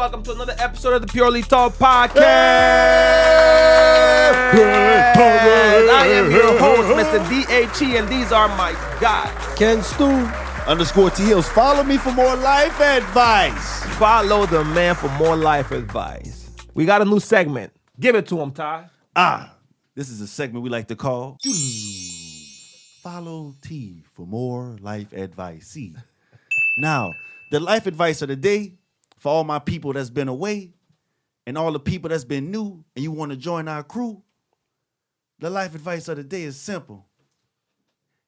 welcome to another episode of the Purely Talk Podcast. I am your host, Mr. DHE, and these are my guys. Ken Stu _T Hills. Follow me for more life advice. Follow the man for more life advice. We got a new segment. Give it to him, Ty. This is a segment we like to call Follow T for more life advice. See, now, the life advice of the day for all my people that's been away and all the people that's been new and you want to join our crew, the life advice of the day is simple.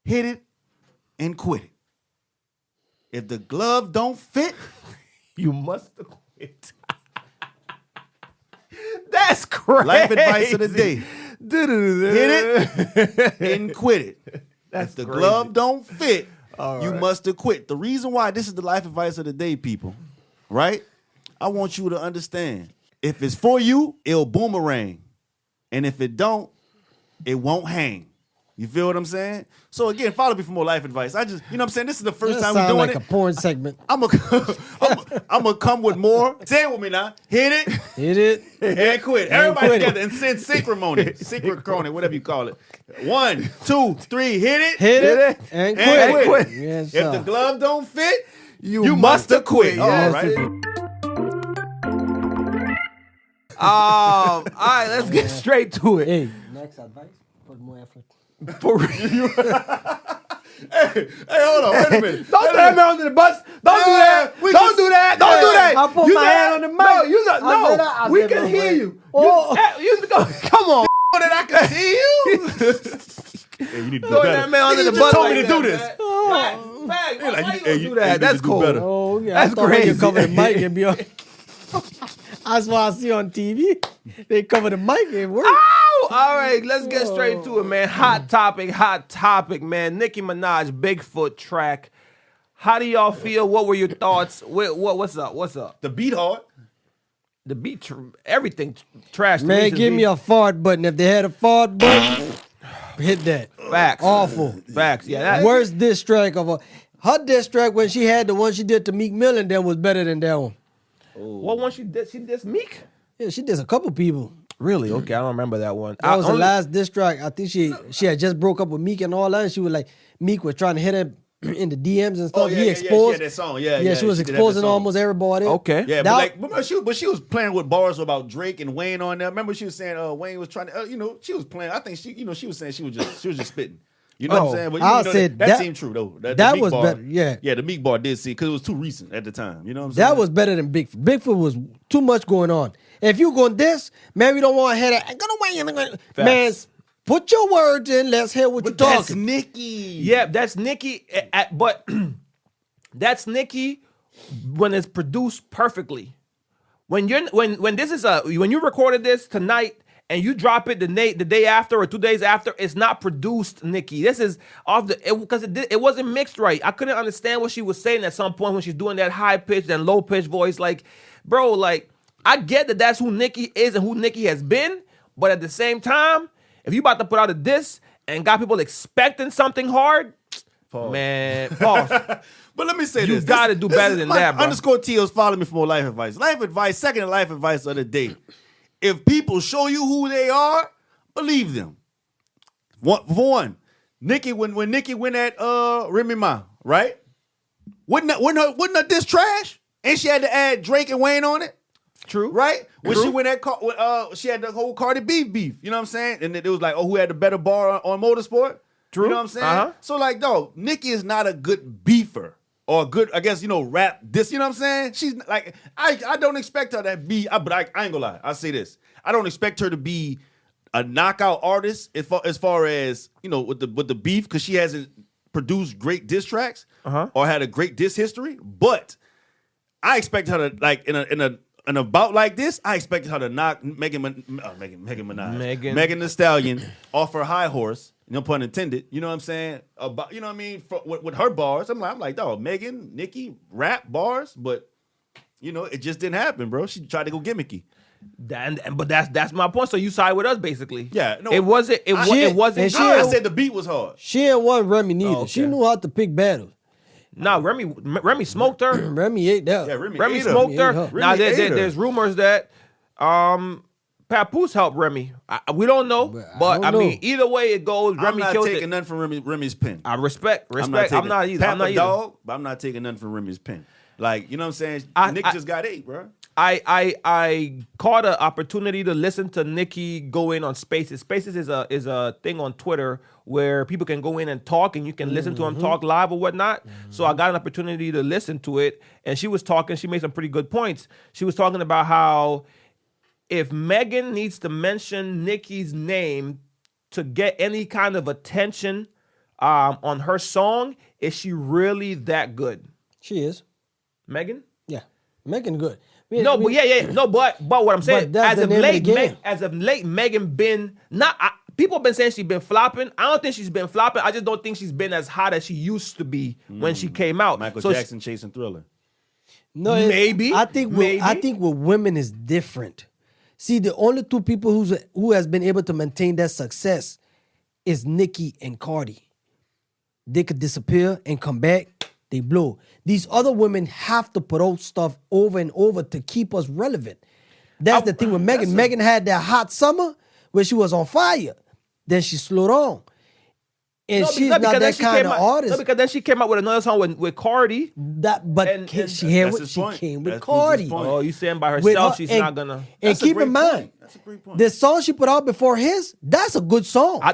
Hit it and quit it. If the glove don't fit, You must quit. That's crazy. life advice of the day. Hit it and quit it. That's if the crazy. glove don't fit, All you right. must have quit. The reason why this is the life advice of the day, people, right? I want you to understand. If it's for you, it'll boomerang. And if it don't, it won't hang. You feel what I'm saying? So again, follow me for more life advice. I just, you know what I'm saying? This is the first time we're sound doing like it. a porn segment. I'm gonna come with more. Say it with me now. Hit it Hit it. and quit. And Everybody quit it. together and send synchrony, whatever you call it. 1, 2, 3, hit it. Hit it it and and quit. quit. Yes, If the sir. glove don't fit, You must have quit. All Yes, right. All right, let's get straight to it. Hey, next advice. Put more effort. For real. Hey, hold on. Wait a minute. Don't throw that man under the bus. Don't do that. we Don't just- do that. Don't do that. I put You my got- hand on the mic. No, you not, I said no. I We said can no hear way. you. Oh. You go. Come on. That I can see you. Hey, you need to do Throw better. that man under You the just bus. told like me to that, do this. man. Facts. Hey, Why like, you hey, gonna you do that? need That's to do cool. better. Oh, yeah. That's I thought when crazy. you cover the mic and be on. That's what I see on TV. They cover the mic and work. Ow! All right, let's get straight to it, man. Hot topic, man. Nicki Minaj, Bigfoot track. How do y'all feel? What were your thoughts? What's up? The beat hard. The beat, everything trash. to Man, this give beat. me a fart button. If they had a fart button, hit that. Facts. Awful. Facts. Yeah. That, Worst diss track of a. Her diss track when she had the one she did to Meek Mill and then was better than that one. what one she did? She did Meek. Yeah, she did a couple people. Really? Okay, I don't remember that one. That was the last diss track. I think she had just broke up with Meek and all that. And she was like, Meek was trying to hit her in the DMs and stuff. He exposed. She had that song. Yeah, She was did have exposing that song. almost everybody. Okay. Yeah, That- but she was playing with bars about Drake and Wayne on there. Remember she was saying Wayne was trying to, she was playing. I think she was saying she was just spitting. You know what I'm saying? But I said that that- seemed true though. The that Meek was bar, better, yeah. Yeah, the Meek bar did see because it was too recent at the time. You know what I'm saying? That was better than Bigfoot. Bigfoot was too much going on. If you going this, man, we don't want to hear that. Man, put your words in. Let's hear what you're But that's talking. Nicki. Yeah, that's Nicki. But that's Nicki when it's produced perfectly. When this is when you recorded this tonight and you drop it the day after or 2 days after, it's not produced, Nicki. This is off because it wasn't mixed right. I couldn't understand what she was saying at some point when she's doing that high pitched and low pitched voice. Like, bro, like I get that that's who Nicki is and who Nicki has been, but at the same time, if you about to put out a diss and got people expecting something hard, man, pause. But let me say You this. gotta do better than that, bro. _TOs, follow me for more life advice. Life advice, second life advice of the day. If people show you who they are, believe them. For one, Nicki, when Nicki went at Remy Ma, right? Wasn't her diss trash? And she had to add Drake and Wayne on it? True. Right? When True. she went at she had the whole Cardi B beef. You know what I'm saying? And it was like, who had the better bar on Motorsport? True. You know what I'm saying? Uh-huh. So like, dog, Nicki is not a good beefer or a good, I guess, rap this. You know what I'm saying? She's like, I don't expect her to be, but I ain't gonna lie. I'll say this. I don't expect her to be a knockout artist as far as, with the beef, because she hasn't produced great diss tracks or had a great diss history. But I expect her to, like, in a bout like this, I expected her to knock Megan Minaj, Megan Thee Stallion off her high horse. No pun intended. You know what I'm saying? About, you know what I mean? With her bars, I'm like, dog, Megan, Nicki, rap bars, but it just didn't happen, bro. She tried to go gimmicky. But that's my point. So you side with us, basically. Yeah, no, it wasn't. It wasn't. and she- I said the beat was hard. She ain't one Remy neither. Oh, okay. She knew how to pick battles. Nah, Remy smoked her. Remy ate that. Yeah, Remy ate her. smoked her. Remy Now ate her. there's rumors that Papoose helped Remy. We don't know, but I don't mean, know. either way it goes, I'm Remy not killed taking it. nothing from Remy's pen. I respect. I'm not either. Papa I'm not either. dog, but I'm not taking nothing from Remy's pen. Like, you know what I'm saying? Nick just got 8, bro. I caught an opportunity to listen to Nicki go in on Spaces. Spaces is a thing on Twitter where people can go in and talk, and you can listen to them talk live or whatnot. So I got an opportunity to listen to it, and she was talking. She made some pretty good points. She was talking about how if Megan needs to mention Nicki's name to get any kind of attention on her song, is she really that good? She is. Megan? Yeah. Megan good. No, but what I'm saying, that's the name of the game. as of late, Megan been not. People have been saying she's been flopping. I don't think she's been flopping. I just don't think she's been as hot as she used to be when she came out. Michael So Jackson chasing Thriller. No, Maybe. I think with women is different. See, the only two people who has been able to maintain that success is Nicki and Cardi. They could disappear and come back. They blow. These other women have to put out stuff over and over to keep us relevant. That's the thing with Megan. Megan had that hot summer where she was on fire. Then she slowed on. And she's not that kind of artist. No, because then she came out with another song with Cardi. She came with Cardi. Oh, you saying by herself she's not gonna. And keep in mind, that's a great point. the song she put out before his, that's a good song. I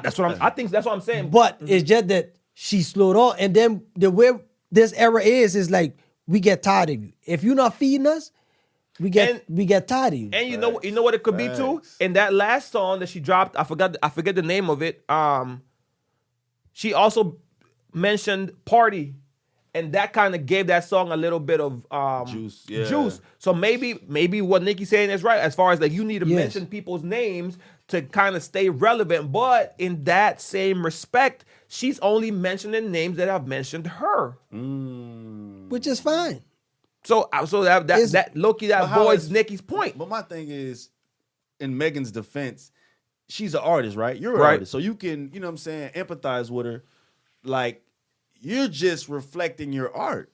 think that's what I'm saying. But it's just that she slowed on. And then the way this era is like, we get tired of you. If you're not feeding us, we get tired of you. And you know what it could be too? In that last song that she dropped, I forget the name of it. She also mentioned Party, and that kind of gave that song a little bit of juice. So maybe what Nicki's saying is right, as far as like you need to mention people's names to kind of stay relevant. But in that same respect, she's only mentioning names that have mentioned her, which is fine. So that Loki voids Nicki's point. But my thing is, in Megan's defense, she's an artist, right? You're an artist. So you can, you know what I'm saying, empathize with her. Like, you're just reflecting your art.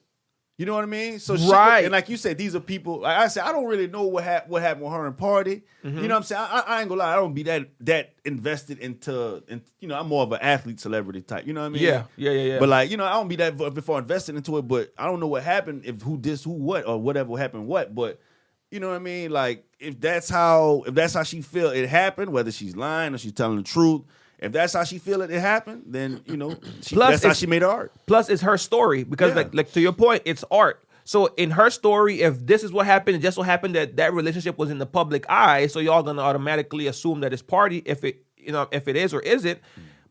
You know what I mean? So and like you said, these are people, like I said, I don't really know what happened with her and Party. You know what I'm saying? I ain't gonna lie, I don't be that invested into, you know, I'm more of an athlete celebrity type. You know what I mean? Yeah. But like, you know, I don't be that before invested into it, but I don't know what happened, who what, or whatever happened what, but you know what I mean? Like, if that's how she feel it happened, whether she's lying or she's telling the truth, if that's how she feel it happened, then, you know, that's how she made art. Plus, it's her story because, like to your point, it's art. So in her story, if this is what happened, it just so happened that relationship was in the public eye, so y'all gonna automatically assume that it's Party if it is or isn't.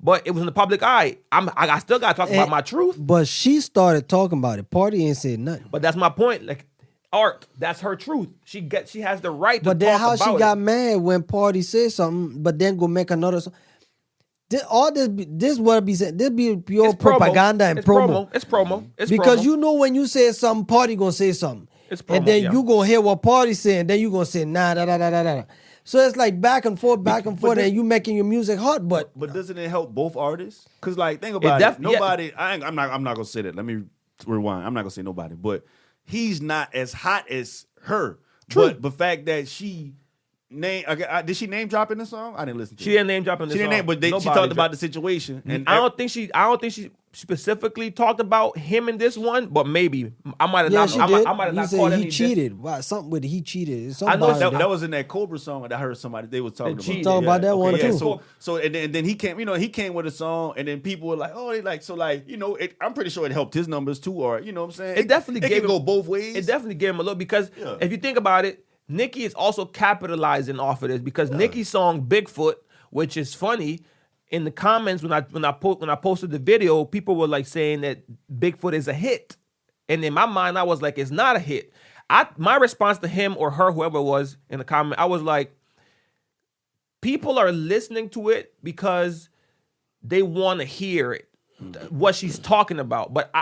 But it was in the public eye. I still gotta talk about my truth. But she started talking about it. Party ain't said nothing. But that's my point. Like, art, that's her truth. She has the right to talk about it. But then how she got mad when Party said something, but then go make another song. This what be said. This be pure propaganda and promo. It's promo. Because you know when you say something, Party gonna say something. It's promo, and then you gonna hear what Party saying, and then you gonna say nah, da da da da da. So it's like back and forth, and you making your music hot. But doesn't it help both artists? Because like, think about it. Nobody. I'm not gonna say that. Let me rewind. I'm not gonna say nobody, but he's not as hot as her. True. But the fact that she did she name drop in the song? I didn't listen to it. She didn't name drop in the song. But she talked about the situation. And I don't think she specifically talked about him in this one, but maybe I might have not. She did. I might have you not said caught he any cheated. Wow, something with he cheated. I know that was in that Cobra song that I heard somebody they was talking about. Talking about that one too. So and then he came. You know, he came with a song, and then people were like, "Oh, they like." So like, you know, I'm pretty sure it helped his numbers too, or you know what I'm saying? It definitely can go both ways. It definitely gave him a look because if you think about it, Nicki is also capitalizing off of this because Nicki's song Bigfoot, which is funny, in the comments when I posted the video, people were like saying that Bigfoot is a hit. And in my mind, I was like, it's not a hit. My response to him or her, whoever it was in the comment, I was like, people are listening to it because they want to hear it, what she's talking about. But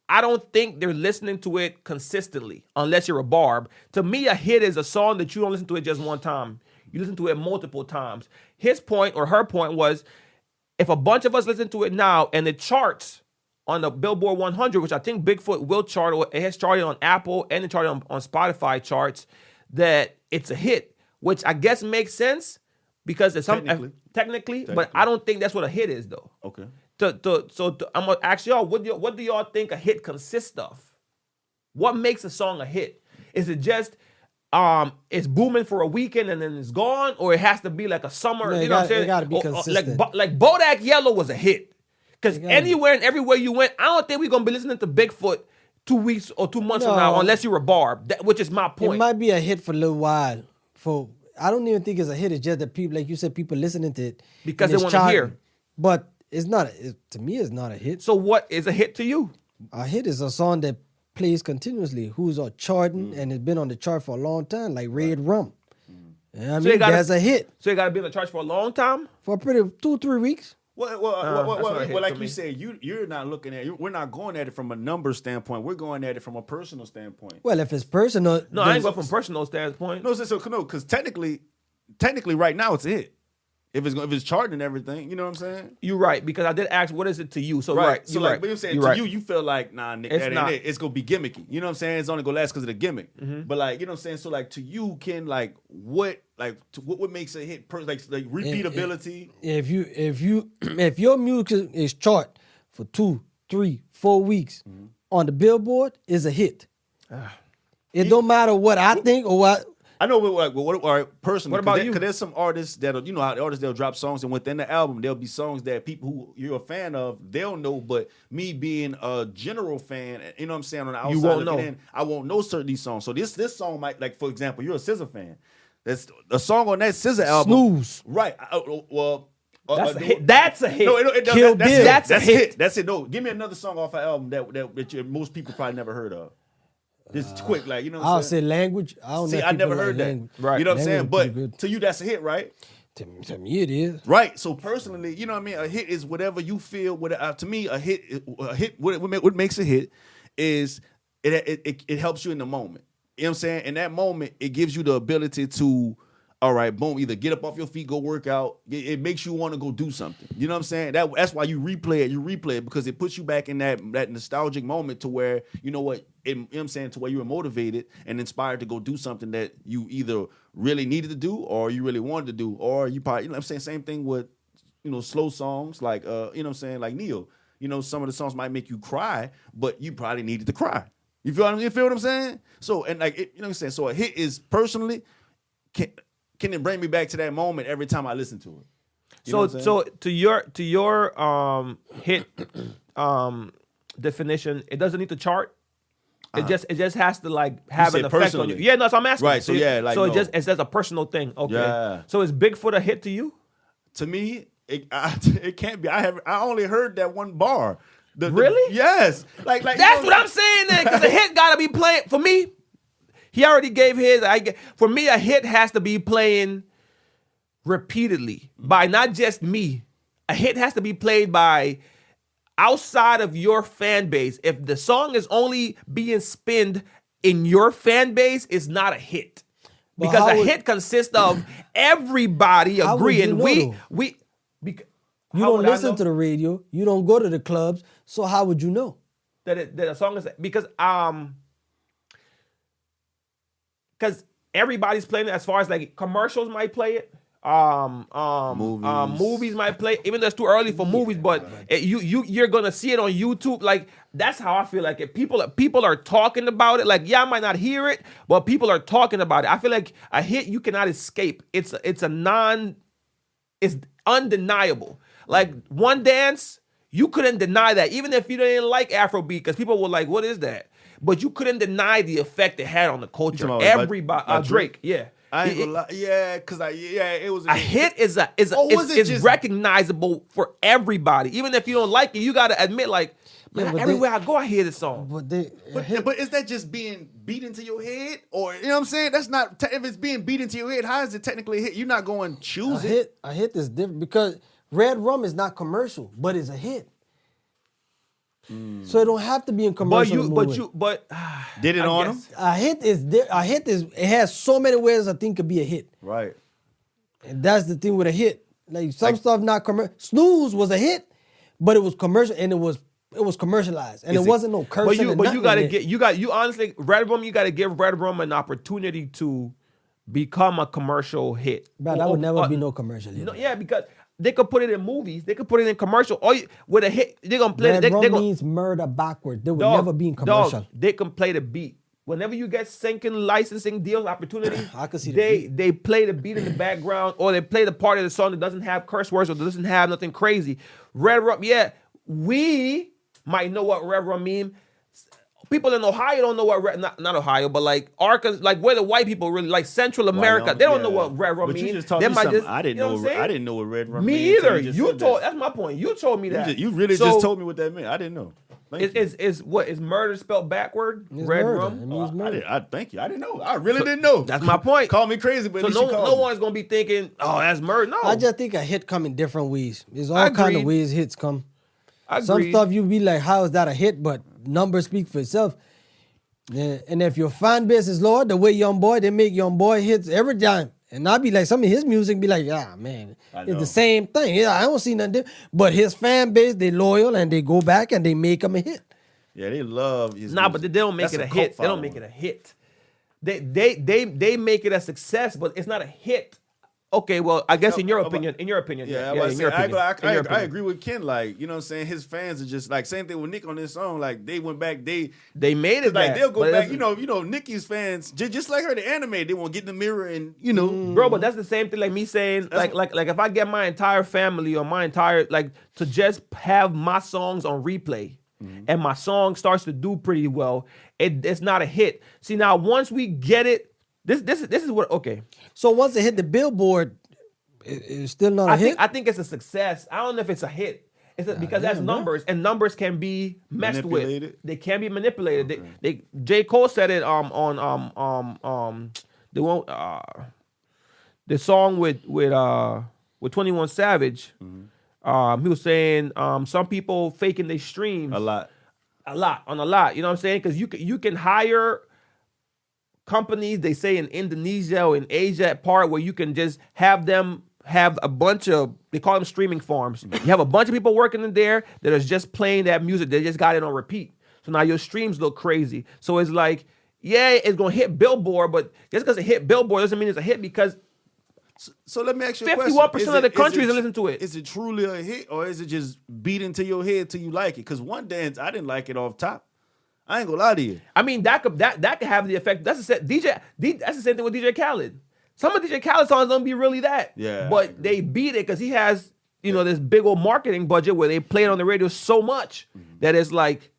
I don't think they're listening to it consistently unless you're a barb. To me, a hit is a song that you don't listen to it just one time. You listen to it multiple times. His point or her point was, if a bunch of us listen to it now and it charts on the Billboard 100, which I think Bigfoot will chart, or it has charted on Apple and it charted on Spotify charts, that it's a hit, which I guess makes sense because it's technically, but I don't think that's what a hit is though. Okay. I'm gonna ask y'all, what do y'all think a hit consists of? What makes a song a hit? Is it just it's booming for a weekend and then it's gone, or it has to be like a summer? No, you know what I'm saying? It got to be consistent. Like Bodak Yellow was a hit. Because anywhere and everywhere you went, I don't think we're going to be listening to Bigfoot 2 weeks or 2 months from now, unless you're a barb, which is my point. It might be a hit for a little while. I don't even think it's a hit. It's just that people, like you said, people listening to it. Because they want to hear. But it's not, to me, it's not a hit. So what is a hit to you? A hit is a song that plays continuously, who's on charting and has been on the chart for a long time, like Red Rum. You know what I mean? That's a hit. So you got to be on the charts for a long time? For pretty 2-3 weeks. Well, like you said, you're not looking at. We're not going at it from a number standpoint. We're going at it from a personal standpoint. Well, if it's personal, no, I ain't going from personal standpoint. No, because technically, right now it's a hit. If it's charting and everything, you know what I'm saying? You're right, because I did ask, what is it to you? So right, so like, but you're saying to you, you feel like, nah, Nick, that ain't it. It's gonna be gimmicky. You know what I'm saying? It's only gonna last because of the gimmick. But like, you know what I'm saying? So like, to you, Ken, like, what makes a hit? Like repeatability. If your music is chart for 2, 3, 4 weeks on the Billboard, is a hit. It don't matter what I think or what. I know what personally. What about you? Because there's some artists that'll, how the artists, they'll drop songs, and within the album there'll be songs that people who you're a fan of, they'll know. But me being a general fan, you know what I'm saying, on the outside, you won't know. I won't know certain these songs. So this song might, like, for example, you're a SZA fan. That's a song on that SZA album. Snooze. Right. That's a hit. That's a hit. No, Kill Bill. That's a hit. That's it. No, give me another song off an album that most people probably never heard of. Just quick, like, you know what I'm saying? I'll say Language. I don't know. I never heard that. Language. Right. You know what I'm saying? Language But to you, that's a hit, right? To me, it is. Right. So personally, you know what I mean? A hit is whatever you feel. To me, a hit. What makes a hit is it helps you in the moment. You know what I'm saying? In that moment, it gives you the ability to, all right, boom, either get up off your feet, go work out. It makes you want to go do something. You know what I'm saying? That's why you replay it. You replay it because it puts you back in that nostalgic moment to where, you know what? You know what I'm saying? To where you were motivated and inspired to go do something that you either really needed to do or you really wanted to do. Or you probably, you know what I'm saying? Same thing with, slow songs like, you know what I'm saying? Like Neo. Some of the songs might make you cry, but you probably needed to cry. You feel what I'm saying? So, and like, you know what I'm saying? So a hit is personally, can it bring me back to that moment every time I listen to it? So to your hit definition, it doesn't need to chart. It just has to like have an effect on you. Yeah, no, so I'm asking. Right. So yeah, like, so it's just a personal thing. Okay. Yeah. So is Bigfoot a hit to you? To me, it can't be. I only heard that one bar. Really? Yes. Like that's what I'm saying then, because a hit gotta be playing for me. He already gave his. For me, a hit has to be playing repeatedly by not just me. A hit has to be played by outside of your fan base. If the song is only being spinned in your fan base, it's not a hit. Because a hit consists of everybody agreeing. You don't listen to the radio. You don't go to the clubs. So how would you know that a song is? Because everybody's playing it. As far as like commercials might play it, movies might play. Even though it's too early for movies, but you're gonna see it on YouTube. Like that's how I feel like it. People are talking about it. Like yeah, I might not hear it, but people are talking about it. I feel like a hit you cannot escape. It's undeniable. Like One Dance, you couldn't deny that, even if you didn't like Afrobeat, because people were like, "What is that?" But you couldn't deny the effect it had on the culture. Everybody, Drake, yeah. I ain't gonna lie. Yeah, because it was a hit is recognizable for everybody. Even if you don't like it, you got to admit, like, man, everywhere I go, I hear this song. But is that just being beat into your head, or you know what I'm saying? That's not. If it's being beat into your head, how is it technically a hit? You're not going to choose it. A hit is different because Red Rum is not commercial, but it's a hit. So it don't have to be in commercial. But did it on them? A hit is it has so many ways I think could be a hit. Right. And that's the thing with a hit. Like some stuff not commercial. Snooze was a hit, but it was commercial and it was it was commercialized, and Is it it- wasn't no cursing. But you gotta get. you honestly Red Rum, you gotta give Red Rum an opportunity to become a commercial hit. But that would never be no commercial. No, yeah, because they could put it in movies, they could put it in commercial. Or with a hit, they're gonna play. Red They Rum gonna, means murder backwards. They would dog, never be in commercial. dog, they can play the beat. Whenever you get sinking licensing deals opportunities, I can see the they play the beat in the background, or they play the part of the song that doesn't have curse words or doesn't have nothing crazy. Red Rum, yeah, we might know what Red Rum mean. People in Ohio don't know what not Ohio, but like Arkansas, like where the white people really like Central America, Wyoming, they don't know yeah. what Red Rum But means. you just told They me might something. just- I didn't you know. what I'm saying? I didn't know what red rum Me means until either. just You said told. that. That's my point. You told me that. You really So, just told me what that meant. I didn't know. Thank you. Is what is murder spelled backward? It's Red murder. Rum. It means murder. Thank you. I didn't know. I really didn't know. That's my point. Call me crazy, but So at least you no called me. one's gonna be thinking, oh, that's murder. No, I just think a hit come in different ways. There's all I kind of agree. ways hits come. I Some agree. stuff you be like, how is that a hit? But numbers speak for itself. Yeah, and if your fan base is lower, the way Young Boy, they make Young Boy hits every time. And I be like, some of his music be like, yeah, man, I it's know. the same thing. Yeah, I don't see nothing different. But his fan base, they loyal and they go back and they make him a hit. Yeah, they love his Nah, music. but they don't make That's it a cult hit. They don't make it following. a hit. They make it a success, but it's not a hit. Okay, well, I guess No, in your but- opinion, Yeah, I, in your opinion, in your I opinion. agree with Ken. Like, you know what I'm saying? His fans are just like, same thing with Nick on this song. Like, they went back, They made it like that, they'll go but back. that's- You know, Nicki's fans just like her, the anime. They want to get in the mirror and you know, bro. But that's the same thing. Like me saying, like if I get my entire family or my entire like to just have my songs on replay, and my song starts to do pretty well, it's not a hit. See now, once we get it, this is what okay. So once it hit the Billboard, it's still not a hit? I think it's a success. I don't know if it's a hit. Because that's damn, bro. numbers, and numbers can be messed Manipulated? with. They can be manipulated. They J. Cole said it on the one the song with 21 Savage. He was saying some people faking their streams a lot. a lot. You know what I'm saying? Because you can hire companies, they say in Indonesia or in Asia part where you can just have them have a bunch of, they call them streaming farms. You have a bunch of people working in there that is just playing that music. They just got it on repeat. So now your streams look crazy. So it's like, yeah, it's gonna hit Billboard, but just because it hit Billboard doesn't mean it's a hit because So let me ask you a 51% question. of the countries listen to it. Is it truly a hit or is it just beat into your head till you like it? Because one dance, I didn't like it off top. I ain't gonna lie to you. I mean that could have the effect. That's the that's the same thing with DJ Khaled. Some of DJ Khaled songs don't be really that. Yeah, I But agree. they beat it because he has, this big old marketing budget where they play it on the radio so much that it's like,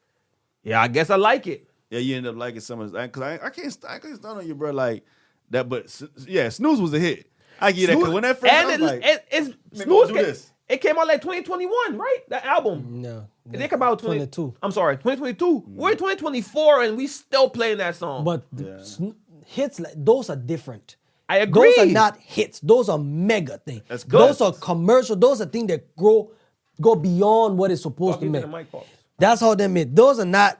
yeah, I guess I like it. Yeah, you end up liking some of it. Because I can't stand on you, bro. Like that, but yeah, Snooze was a hit. I get that. 'Cause when that first, and I was like, it's "Man, Snooze do came, this." it came out like 2021, right? That album. No. It came out 22. I'm sorry, 2022. We're in 2024 and we still playing that song. But hits, those are different. I agree. Those are not hits. Those are mega things. That's good. Those are commercial. Those are things that go beyond what it's supposed to Talking make. to the mic, Paul. That's how they make. Those are not.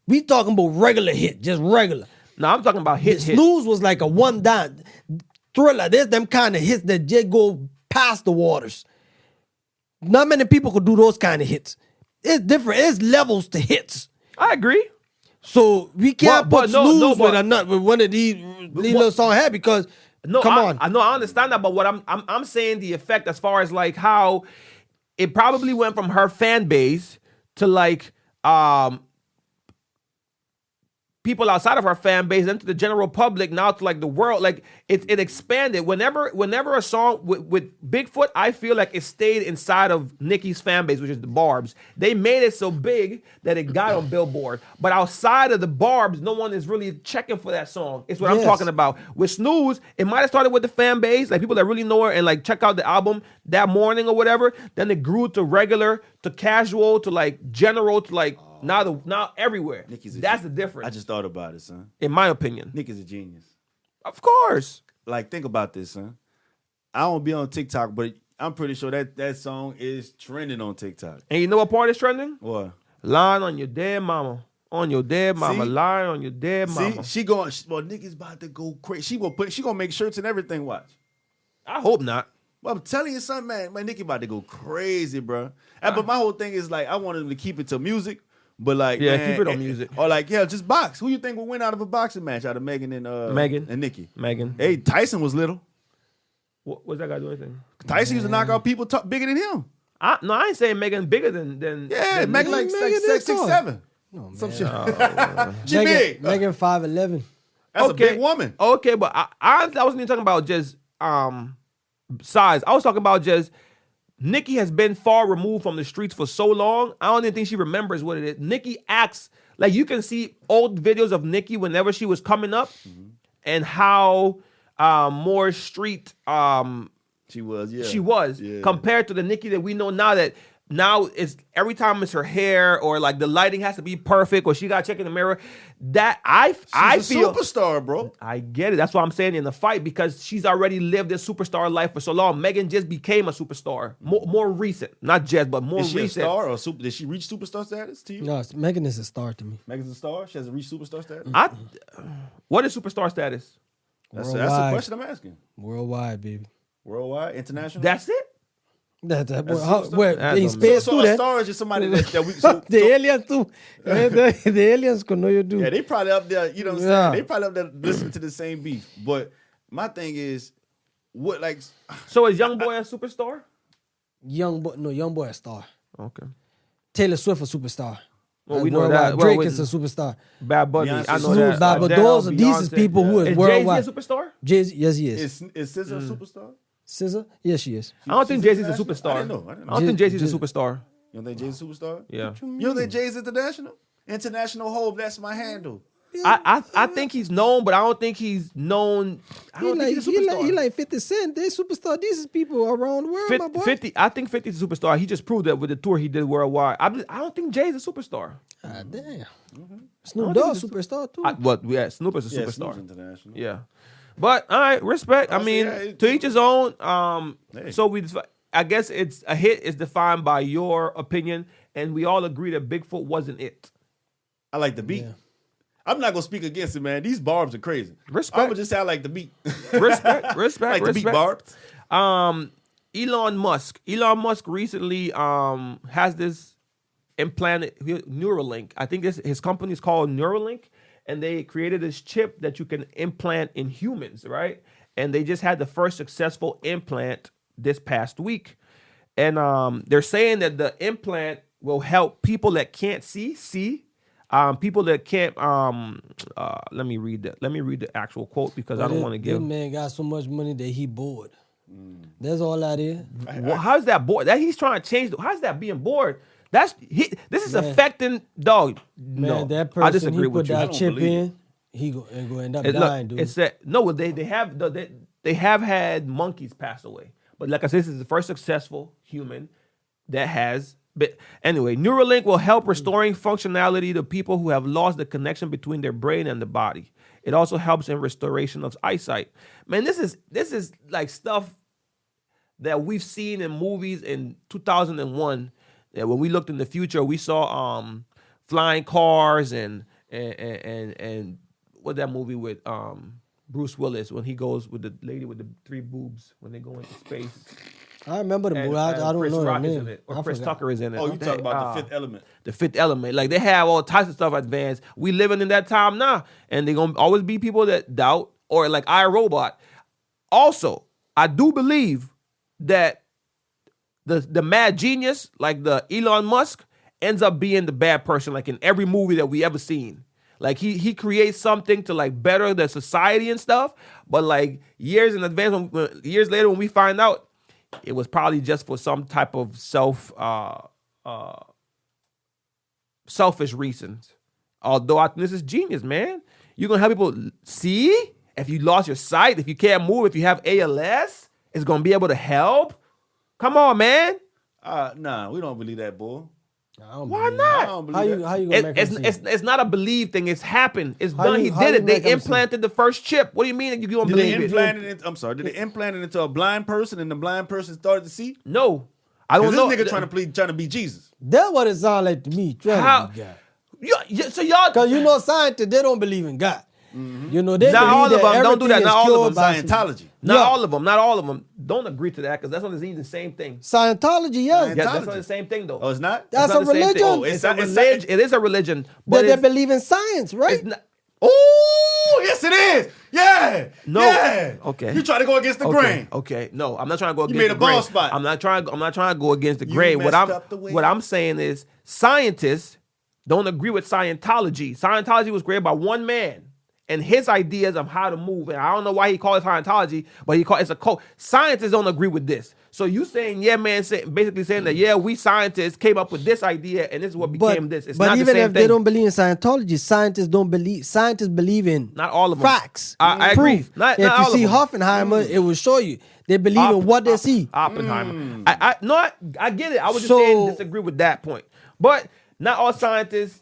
We talking about regular hit, just regular. No, I'm talking about hit. Snooze was like a one down Thriller. There's them kind of hits that just go past the waters. Not many people could do those kind of hits. It's different. It's levels to hits. I agree. So we can't But put no, Snooze but- with one of these little songs here because come on. I know, I understand that, but what I'm saying the effect as far as like how it probably went from her fan base to like people outside of her fan base, then to the general public, now to like the world. Like it expanded. Whenever a song with Bigfoot, I feel like it stayed inside of Nicki's fan base, which is the Barbs. They made it so big that it got on Billboard. But outside of the Barbs, no one is really checking for that song. It's what I'm Yes. talking about. With Snooze, it might have started with the fan base, like people that really know her and like check out the album that morning or whatever. Then it grew to regular, to casual, to like general, to like now everywhere. That's the difference. I just thought about it, son. In my opinion. Nick is a genius. Of course. Like, think about this, son. I don't be on TikTok, but I'm pretty sure that song is trending on TikTok. And you know what part is trending? What? Lying on your dead mama. On your dead mama. See? Lying on your dead mama. See, well, Nick is about to go crazy. She gonna make shirts and everything. Watch. I hope not. Well, I'm telling you something, man. Man, Nicki about to go crazy, bro. But my whole thing is like, I wanted him to keep it to music, but like, Yeah, man, keep it on music. Or like, yeah, just box. Who you think will win out of a boxing match out of Megan and Nicki? Megan. Hey, Tyson was little. What's that guy doing? Anything? Tyson used to knock out people bigger than him. I ain't saying Megan bigger than Yeah, Megan like Megan is 6'7". No, man. Some shit. She big. Megan 5'11". That's a big woman. Okay, but I wasn't even talking about just size. I was talking about just Nicki has been far removed from the streets for so long. I don't even think she remembers what it is. Nicki acts like you can see old videos of Nicki whenever she was coming up, and how more street She was, yeah. she was compared to the Nicki that we know now. That now it's every time it's her hair or like the lighting has to be perfect or she got to check in the mirror. That I feel a superstar, bro. I get it. That's what I'm saying in the fight, because she's already lived this superstar life for so long. Megan just became a superstar, more recent, not just but more Is she recent. a star or did she reach superstar status to you? No, Megan is a star to me. Megan's a star. She hasn't reached superstar status. What is superstar status? That's the question I'm asking. Worldwide, baby. Worldwide, international. That's it. Where That in don't space so too, a then? star is just somebody that we. The aliens too. The aliens can know you do. Yeah, they probably up there. You know what I'm saying? They probably up there listening to the same beef. But my thing is, what like? So is Young Boy a superstar? Young boy a star. Okay. Taylor Swift a superstar. Well, we know Worldwide. that. Drake Well, is a superstar. Bad Bunny. Beyonce, I know Snoop that. Dogg, but Adele, these is Beyonce. people who is Is worldwide. Jay-Z a superstar? Jay-Z, yes, he is. Is SZA a superstar? SZA, yes, she is. I don't think She's Jay-Z's a international? superstar. I didn't know. I don't think Jay-Z's a superstar. You don't think Jay's a superstar? Yeah. You don't think Jay's international? International Hove, that's my handle. I think he's known, but I don't think he's known. I don't think he's a superstar. He like 50 Cent. They superstar. These is people around the world, my boy. 50. I think 50's a superstar. He just proved that with the tour he did worldwide. I don't think Jay's a superstar. Ah, damn. I Snoop don't Dogg think superstar too. Yeah, Snoop is a Yeah, superstar. Snoop's international. Yeah. But all right, respect. I mean, to each his own. Hey. So I guess it's a hit is defined by your opinion, and we all agree that Bigfoot wasn't it. I like the beat. Yeah. I'm not gonna speak against it, man. These barbs are crazy. Respect. I'm gonna just say I like the beat. Respect. like the beat barbs. Elon Musk recently has this implanted Neuralink. I think his company is called Neuralink, and they created this chip that you can implant in humans, right? And they just had the first successful implant this past week. And they're saying that the implant will help people that can't see. People that can't. Let me read the actual quote because I don't want to give. This man got so much money that he bored. That's all that is. Well, how's that bored? That he's trying to change. How's that being bored? This is affecting dog. Man, No, that person I disagree he with put you. that chip believe in, he go end up Look, dying, dude. it's that no. They have had monkeys pass away, but like I said, this is the first successful human that has. But anyway, Neuralink will help restoring functionality to people who have lost the connection between their brain and the body. It also helps in restoration of eyesight. Man, this is like stuff that we've seen in movies in 2001. That when we looked in the future, we saw flying cars and what that movie with Bruce Willis when he goes with the lady with the 3 boobs when they go into space. I remember the movie. I don't Chris know Rock the is name. in it, or I Chris forgot. Tucker is in it. Oh, you talking about the Fifth Element? The Fifth Element. Like they have all types of stuff advanced. We living in that time now, and they're gonna always be people that doubt or like iRobot. Also, I do believe that the mad genius, like the Elon Musk, ends up being the bad person, like in every movie that we ever seen. Like he creates something to like better the society and stuff, but like years in advance, years later when we find out, it was probably just for some type of selfish reasons. Although I think this is genius, man. You're gonna help people see if you lost your sight, if you can't move, if you have ALS, it's gonna be able to help. Come on, man. Nah, we don't believe that, boy. Why I not? don't believe that. How you gonna make him see? It's not a believe thing. It's happened. It's How done. you- He how did you it. They make him see? implanted the first chip. What do you mean that you don't Did they believe it? implant it? I'm sorry. Did they implant it into a blind person and the blind person started to see? No, I don't This know. nigga trying to be Jesus. That's what it sounds like to me. How- Trying to be God. So y'all. Because you know, scientists, they don't believe in God. You know, they Not all believe of that them. Don't do everything that. is Not all of cured them. by some- Scientology. Not Yeah. all of them. Not all of them. Don't agree to that because that's not the same thing. Scientology, yes. Scientology. Yeah, that's not the same thing though. Oh, it's not. That's not a the same thing. religion. Oh, it's a religion. It is a religion, but But they it's, believe in science, right? it's not. Oh, yes, it is. Yeah. No. Yeah. Okay. You try to go against the Okay. grain. Okay. No, I'm not trying to go against made the a grain. bald spot. I'm not trying to go against the grain. messed up the way. What I'm saying is scientists don't agree with Scientology. Scientology was created by one man and his ideas of how to move. And I don't know why he called it Scientology, but it's a cult. Scientists don't agree with this. So you saying, yeah, man, basically saying that, yeah, we scientists came up with this idea and this is what became this. It's but not even the same if thing. they don't believe in Scientology, scientists believe in Not all of them. facts. I agree. Proof. Not if all you of see them. Hoffenheimer, it will show you. They believe in what they see. Oppenheimer. I get it. I was just saying disagree with that point. But not all scientists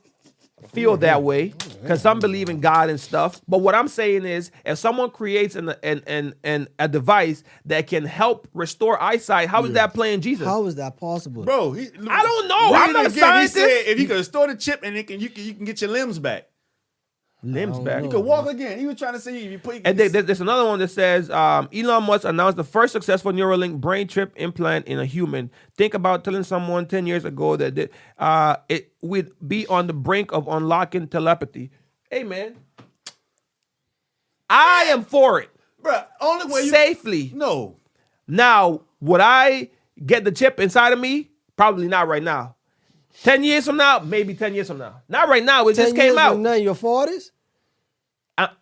feel that way because some believe in God and stuff. But what I'm saying is, if someone creates a device that can help restore eyesight, how is that playing Jesus? How is that possible? Bro, I don't know. I'm not a scientist. He said if you could restore the chip and you can get your limbs back. Limbs back. You could walk again. He was trying to say if you put. And there's another one that says Elon Musk announced the first successful Neuralink brain chip implant in a human. Think about telling someone 10 years ago that it would be on the brink of unlocking telepathy. Hey, man. I am for it. Bro, only way you Safely. No. Now, would I get the chip inside of me? Probably not right now. 10 years from now, maybe 10 years from now. Not right now. It just came out. Now your 40s?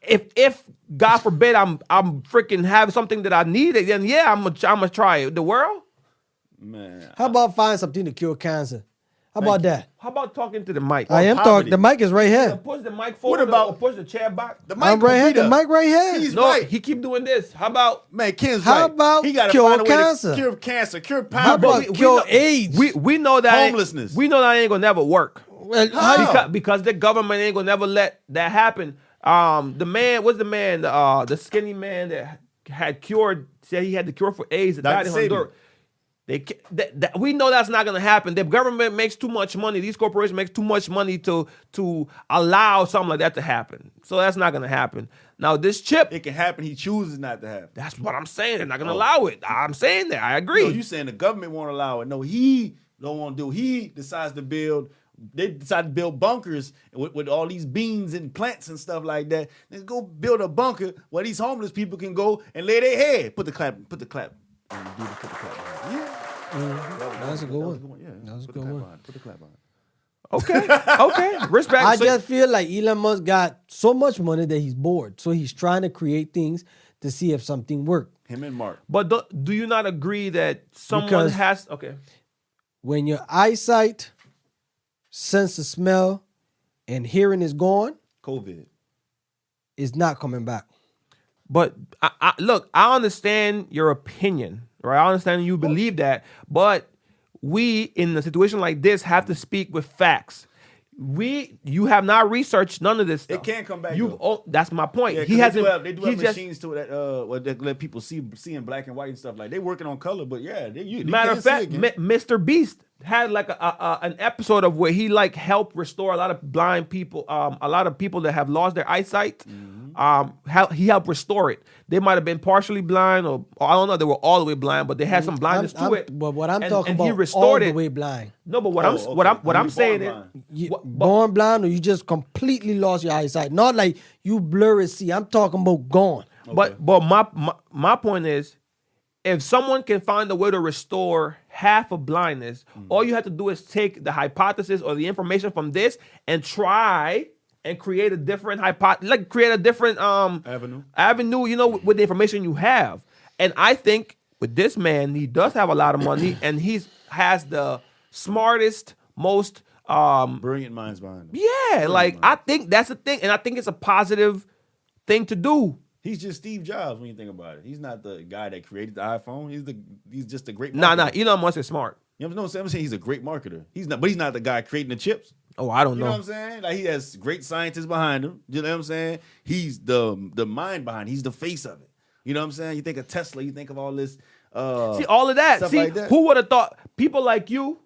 If God forbid I'm freaking have something that I need, then yeah, I'm gonna try it. The world? Man. How about find something to cure cancer? How about that? How about talking to the mic? I am poverty. talking. The mic is right Yeah, here. push the mic forward. What about- or push the chair back? The I'm right here. will be The there. mic right here. He's No, right. he keep doing this. How about Man, Ken's How right. about he gotta cure find a way cancer? to cure cancer, cure How poverty. about cure AIDS? we know that Homelessness. We know that ain't gonna never work Well, How? because the government ain't gonna never let that happen. The man, what's the man? The skinny man that had cured, said he had the cure for AIDS. That died in Dr. Sabi. Honduras. We know that's not gonna happen. The government makes too much money. These corporations make too much money to allow something like that to happen. So that's not gonna happen. Now this chip, It can happen. He chooses not to happen. that's what I'm saying. They're not gonna allow it. I'm saying that. I agree. No, you saying the government won't allow it. No, he don't want to do. He decides to build. They decide to build bunkers with all these beans and plants and stuff like that. Let's go build a bunker where these homeless people can go and lay their head. Put the clap. Put the clap. Yeah. That's a good one. Yeah. That's a Put the good clap one. on. Put the clap on. Okay. Respect. I So- just feel like Elon Musk got so much money that he's bored. So he's trying to create things to see if something works. Him and Mark. But do you not agree that someone Because- has? Okay. When your eyesight, sense of smell, and hearing is gone, COVID. it's not coming back. But look, I understand your opinion, right? I understand you believe that, but we in a situation like this have to speak with facts. You have not researched none of this stuff. It can come back, You, though. that's my point. Yeah, He 'cause hasn't. They do he have just, machines to that where they let people see in black and white and stuff like. They working on color, but yeah, you matter can of see fact, again. Mr. Beast had like an episode of where he like helped restore a lot of blind people, a lot of people that have lost their eyesight. He helped restore it. They might have been partially blind, or I don't know. They were all the way blind, but they had some blindness to it. But what I'm And- talking and about, he all restored the it. way blind. No, but what Oh, I'm okay. what I'm You born saying is, blind. Born blind, or you just completely lost your eyesight. Not like you blurry see. I'm talking about gone. but my point is, if someone can find a way to restore half of blindness, all you have to do is take the hypothesis or the information from this and try and create a different create a different avenue, you know, with the information you have. And I think with this man, he does have a lot of money, and has the smartest, most Brilliant minds behind him. yeah, like I think that's the thing, and I think it's a positive thing to do. He's just Steve Jobs when you think about it. He's not the guy that created the iPhone. He's just a great Nah, marketer. Elon Musk is smart. You know what I'm saying? He's a great marketer. He's not the guy creating the chips. Oh, I don't You know know. what I'm saying? Like he has great scientists behind him. You know what I'm saying? He's the mind behind it. He's the face of it. You know what I'm saying? You think of Tesla, you think of all this See all of that. stuff See, like that. who would have thought people like you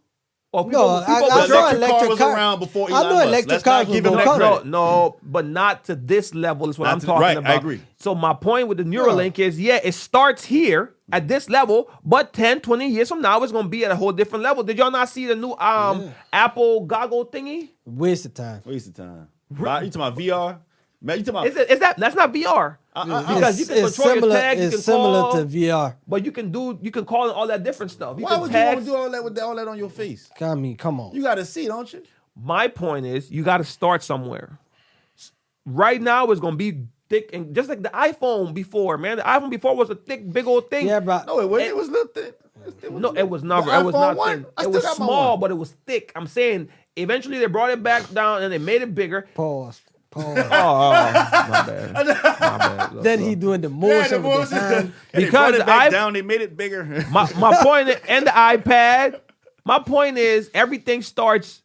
Well, No, I The saw electric car was car. around before I Elon know Musk. electric Let's cars not give was him that gonna credit. no, but not to this level is what Not I'm to- talking right, I about. agree. So my point with the Neuralink is, yeah, it starts here at this level, but 10, 20 years from now, it's going to be at a whole different level. Did y'all not see the new Apple goggle thingy? Waste of time. Waste of time. You talking about VR? Man, you talking about... That's not VR. Because you can It's control similar. your tags, you It's can similar call, to VR. but you can call and all that different stuff. Why would you want to do all that with all that on your face? I mean, come on. You got to see, don't you? My point is, you got to start somewhere. Right now, it's going to be thick, and just like the iPhone before, man. The iPhone before was a thick, big old thing. Yeah, bro. No, it wasn't. It was little thin. No, it was not. The It was iPhone not 1? thin. I It still was got my small, one. but it was thick. I'm saying, eventually they brought it back down and they made it bigger. Pause. Oh, my bad. My bad. Look, Then look. he doing the motion with the hand. And they Because brought it back I- down, they made it bigger. My point is, and the iPad. My point is, everything starts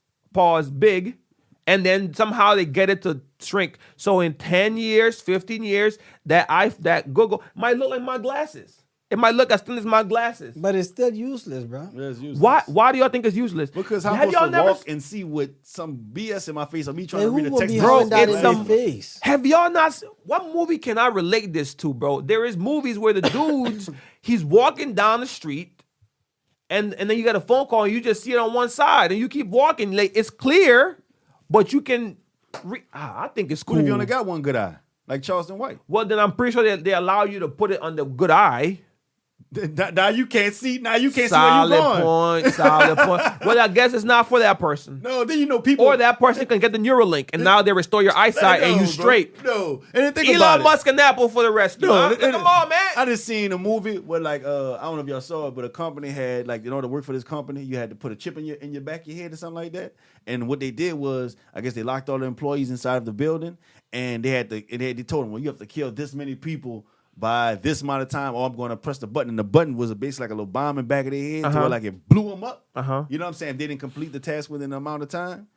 big, and then somehow they get it to shrink. So in 10 years, 15 years, that Google might look like my glasses. It might look as thin as my glasses. But it's still useless, bro. It's useless. Why do y'all think it's useless? Because I'm Have supposed y'all to walk and see with some BS in my face or me trying And to who read a will text. be Bro, having that it's in some- their face? Have y'all not? What movie can I relate this to, bro? There is movies where the dudes, he's walking down the street, and then you got a phone call, and you just see it on one side, and you keep walking. Like it's clear, but you can. I think it's What cool. if you only got one good eye? Like Charleston White. Well, then I'm pretty sure they allow you to put it on the good eye. Now you can't see. Now you can't Solid see where you're going. point. Solid point. Well, I guess it's not for that person. No, then you know people. Or that person can get the Neuralink, and now they restore your eyesight, and you straight. No, and then think Elon about it. Musk and Apple for the rescue. Huh? Come on, man. I just seen a movie where like I don't know if y'all saw it, but a company had like in order to work for this company, you had to put a chip in your back of your head or something like that. And what they did was, I guess they locked all the employees inside of the building, and they told them, well, you have to kill this many people by this amount of time, or I'm going to press the button. And the button was basically like a little bomb in the back of their head, to where like it blew them up. You know what I'm saying? If they didn't complete the task within the amount of time,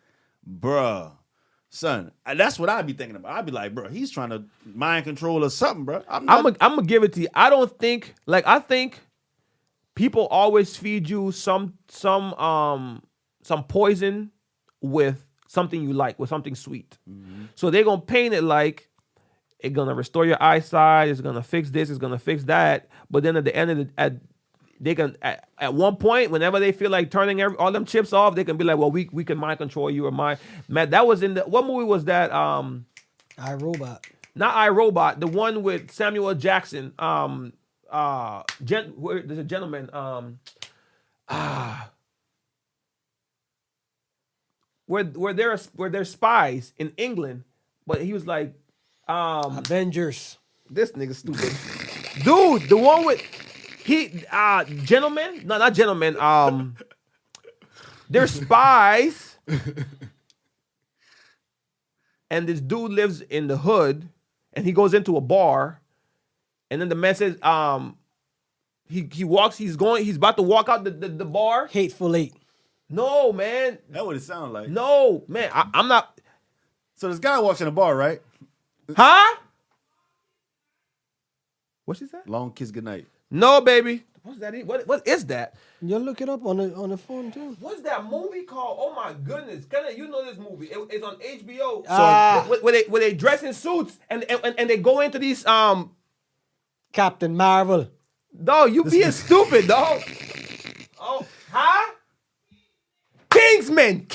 bruh. Son, that's what I'd be thinking about. I'd be like, bro, he's trying to mind control or something, bro. I'm gonna give it to you. I don't think I think people always feed you some poison with something you like, with something sweet. So they're gonna paint it like it's gonna restore your eyesight, it's gonna fix this, it's gonna fix that. But then at the end of at one point, whenever they feel like turning all them chips off, they can be like, well, we can mind control you or man. That was in what movie was that? iRobot. Not iRobot, the one with Samuel Jackson. There's a gentleman. Where they're spies in England, but he was like, Avengers. this nigga stupid, dude. The one with gentlemen. No, not gentlemen. They're spies, and this dude lives in the hood, and he goes into a bar, and then the man says, he walks. He's about to walk out the bar. Hateful Eight. No, man. That's what it sounds like. No, man. I'm not. So this guy walks in the bar, right? Huh? What she said? Long kiss goodnight. No, baby. What's that? What is that? You'll look it up on the phone too. What's that movie called? Oh my goodness! You know this movie? It's on HBO. Where they dress in suits and they go into these Captain Marvel. Dog, you being stupid, dog. Oh, huh? Kingsman.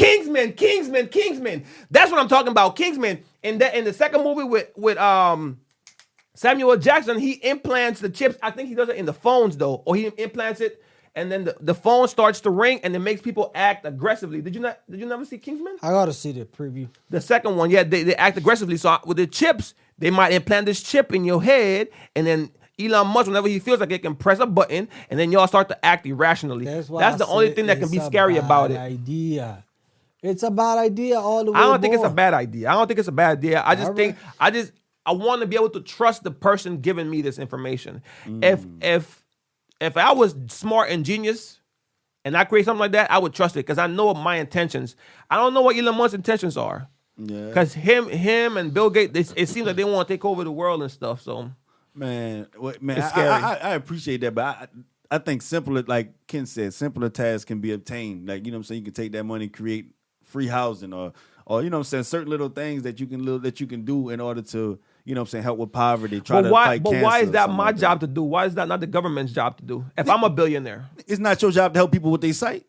That's what I'm talking about. Kingsman. In the second movie with Samuel Jackson, he implants the chips. I think he does it in the phones though, or he implants it, and then the phone starts to ring, and it makes people act aggressively. Did you never see Kingsman? I gotta see the preview. The second one, yeah, they act aggressively. So with the chips, they might implant this chip in your head, and then Elon Musk, whenever he feels like it, can press a button, and then y'all start to act irrationally. That's the only thing that can be scary about it. Idea. It's a bad idea all the way. I don't think it's a bad idea. I just think I want to be able to trust the person giving me this information. If I was smart and genius and I create something like that, I would trust it because I know my intentions. I don't know what Elon Musk's intentions are. Yeah. Because him and Bill Gates, it seems like they want to take over the world and stuff. So man, it's scary. I appreciate that, but I I think simpler, like Ken said, simpler tasks can be obtained. Like, you know what I'm saying? You can take that money, create free housing or you know what I'm saying, certain little things that you can do in order to, you know what I'm saying, help with poverty, try to fight cancer. But why is that or my like job to do? Why is that not the government's job to do? If I'm a billionaire, It's not your job to help people with their sight.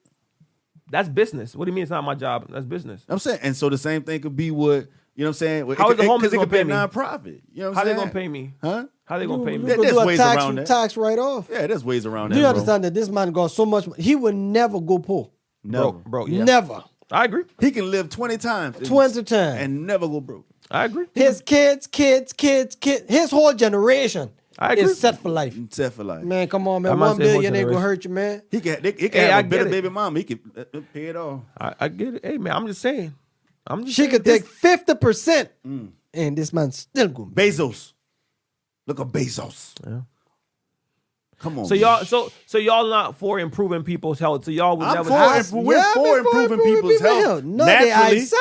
that's business. What do you mean it's not my job? That's business. I'm saying, and so the same thing could be with, you know what I'm saying? How is the homeless Because it gonna could be pay a me? nonprofit. You know what How I'm they saying? gonna pay me? Huh? How they gonna pay me? There- You there's do a ways tax, around that. tax write off. Yeah, there's ways around that. Do you bro. understand that this man got so much? He would never go poor. Never. Bro, yeah. Never. I agree. He can live 20 times. 20 times. And never go broke. I agree. His kids, his whole generation I agree. is set for life. Set for life. Man, come on, I man. must 1 say whole billion ain't gonna generation. hurt you, man. He can Hey, I have a get better it. baby mama. He can pay it off. I get it. Hey man, I'm just saying. She saying could this- take 50%, and this man's still gonna be. Bezos. Look at Bezos. Yeah. Come on. So y'all not for improving people's health. So y'all would I'm never. we're for improving people's health. No, their Naturally. eyesight.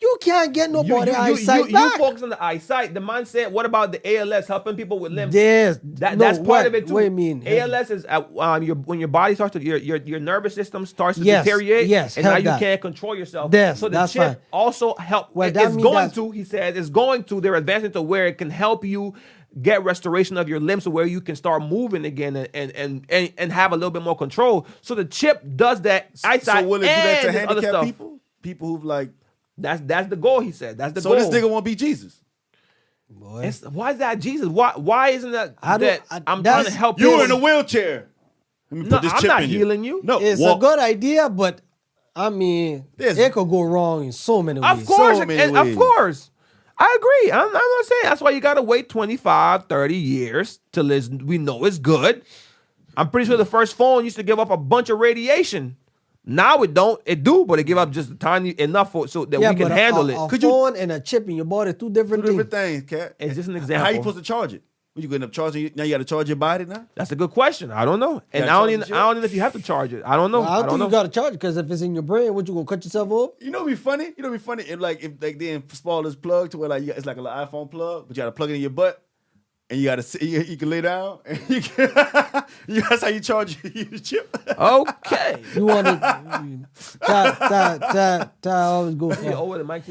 You can't get nobody eyesight you back. focus on the eyesight. The mindset. What about the ALS helping people with limbs? Yes, That's part of it too. What do you mean? ALS is when your body starts to your nervous system starts to Yes, deteriorate. yes, and now help you that. can't control yourself. Yes, so the that's chip fine. also help. Well, that it's mean going that's- to. He says it's going to. They're advancing to where it can help you get restoration of your limbs, to where you can start moving again and have a little bit more control. So the chip does that eyesight So will it do that to and this other handicapped stuff. people? People who've like. That's the goal. He said that's the So goal. this nigga won't be Jesus. Boy. Why is that Jesus? Why isn't that? I don't- I'm trying that's- to help You you in a wheelchair. Let me No, put this I'm chip not in healing you. No, It's walk. a good idea, but I mean, There's- it could go wrong in so many ways. Of course, so many and of ways. course. I agree. I'm not saying that's why you got to wait 25, 30 years till we know it's good. I'm pretty sure the first phone used to give up a bunch of radiation. Now it don't. It do, but it give up just tiny enough so that we can but handle a it. Could you- phone and a chip in your body, two different Two things. different things, cat. It's just an How you example. supposed to charge it? What, you gonna end up charging? Now you got to charge your body now. That's a good question. I don't know, and gotta I charge don't the chip? even know if you have to charge it. I don't know. I I don't don't think know. you got to charge it because if it's in your brain, what you gonna cut yourself off? You know what'd be funny? You know what'd be funny? If they install this plug to where like it's like a little iPhone plug, but you got to plug it in your butt, and you got to sit. You can lay down, and you can. That's how you charge your chip. Okay. You want to? Ty always go Yeah, for. over the mic.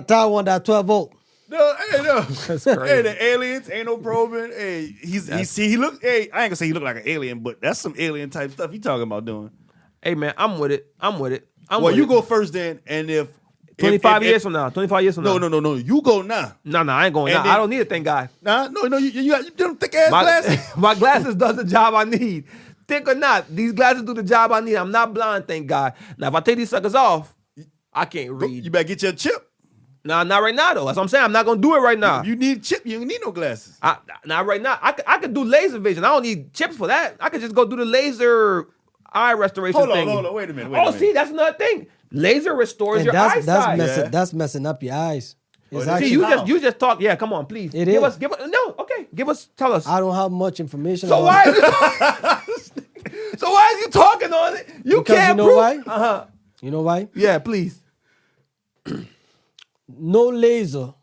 Ty want that 12 volt. No, hey, no. That's Hey, crazy. the aliens ain't no probing. Hey, he look. Hey, I ain't gonna say he look like an alien, but that's some alien type stuff he talking about doing. Hey man, I'm with it. Well, you go first then, and if 25 years from now. 25 years from now. no, you go now. No, I ain't going. And Nah, then- I don't need it. Thank God. Nah, no, you got them thick ass glasses. My glasses does the job I need. Thick or not, these glasses do the job I need. I'm not blind, thank God. Now, if I take these suckers off, I can't read. You better get your chip. Nah, not right now though. That's what I'm saying. I'm not gonna do it right now. If you need a chip, you don't need no glasses. Not right now. I could do laser vision. I don't need chips for that. I could just go do the laser eye restoration Hold thing. on, wait a minute. See, that's another thing. Laser restores And your eyesight. that's messing up your eyes. It's See, actually, you just talk. Yeah, come on, please. It give is. us. Tell us. I don't have much information. So about why it. is you So why is you talking on it? You Because can't you know prove. why? Uh-huh. You know why? Yeah, please. No laser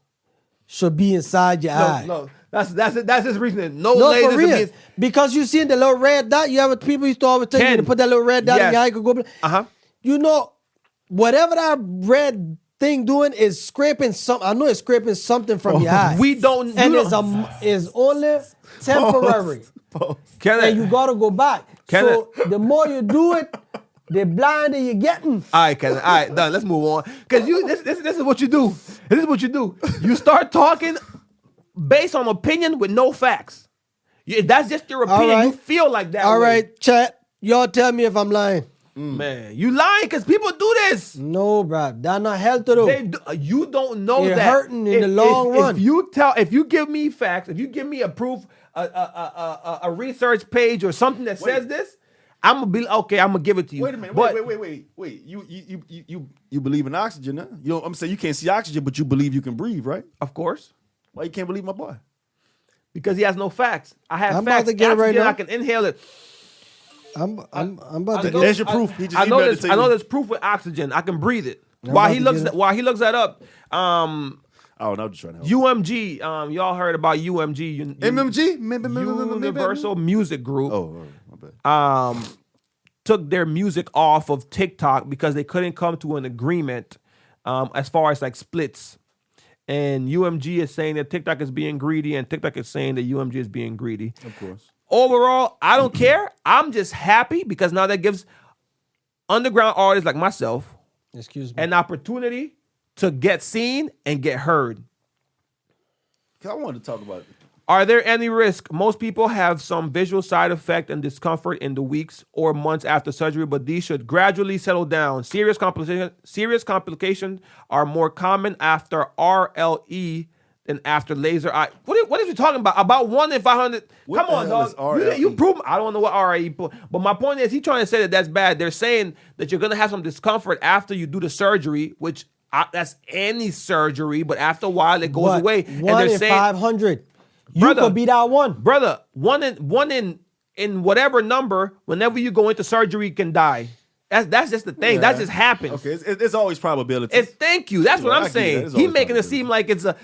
should be inside your eye. No. That's his reasoning. No, No, lasers for real. against- Because you see the little red dot. You have people used to always tell you Ken. to put that little red dot in Yes. your eye. Could go. Uh-huh. You know, whatever that red thing doing is scraping some. I know it's scraping something from your eye. We don't. and you it's don't- is only temporary, Can and you gotta go back. Can So the more you do it, the blinder you're getting. All right, Kevin. All right, done. Let's move on. Because this is what you do. This is what you do. You start talking based on opinion with no facts. That's just your opinion. right. You feel like that. All way. right, chat. Y'all tell me if I'm lying. Man. You lying because people do this. No, bro. That's not healthy though. You don't know You're that. hurting in the long run. If you give me facts, if you give me a proof, a research page or something that says this, I'm gonna be okay. I'm gonna give it to you. Wait a minute. But Wait. You believe in oxygen, huh? You know, I'm saying you can't see oxygen, but you believe you can breathe, right? of course, Why you can't believe my boy? because he has no facts. I have I'm about facts. to get it right Oxygen, now. I can inhale it. I'm about to I know- There's your proof. He just I know emailed it there's, to I know you. there's proof with oxygen. I can breathe it. I'm While about he to looks get it. while he looks that up, Oh, no, I'm just trying to help. UMG, y'all heard about UMG, MMG? Universal Music Group. Oh, my bad. took their music off of TikTok because they couldn't come to an agreement as far as like splits. And UMG is saying that TikTok is being greedy, and TikTok is saying that UMG is being greedy. Of course. Overall, I don't care. I'm just happy because now that gives underground artists like myself an opportunity to get seen and get heard. I wanted to talk about it. Are there any risk? Most people have some visual side effect and discomfort in the weeks or months after surgery, but these should gradually settle down. Serious complications are more common after RLE than after laser eye. What is he talking about? About 1 in 500? What Come on, dog. You prove. I don't know what RLE. But my point is, he's trying to say that that's bad. They're saying that you're gonna have some discomfort after you do the surgery, which that's any surgery. But after a while, it goes away. 1 in 500. You could be that one. Brother, one in whatever number, whenever you go into surgery, can die. That's just the thing. That just happens. Okay, it's always probability. Thank you. That's what I'm saying. He's making it seem like it's a.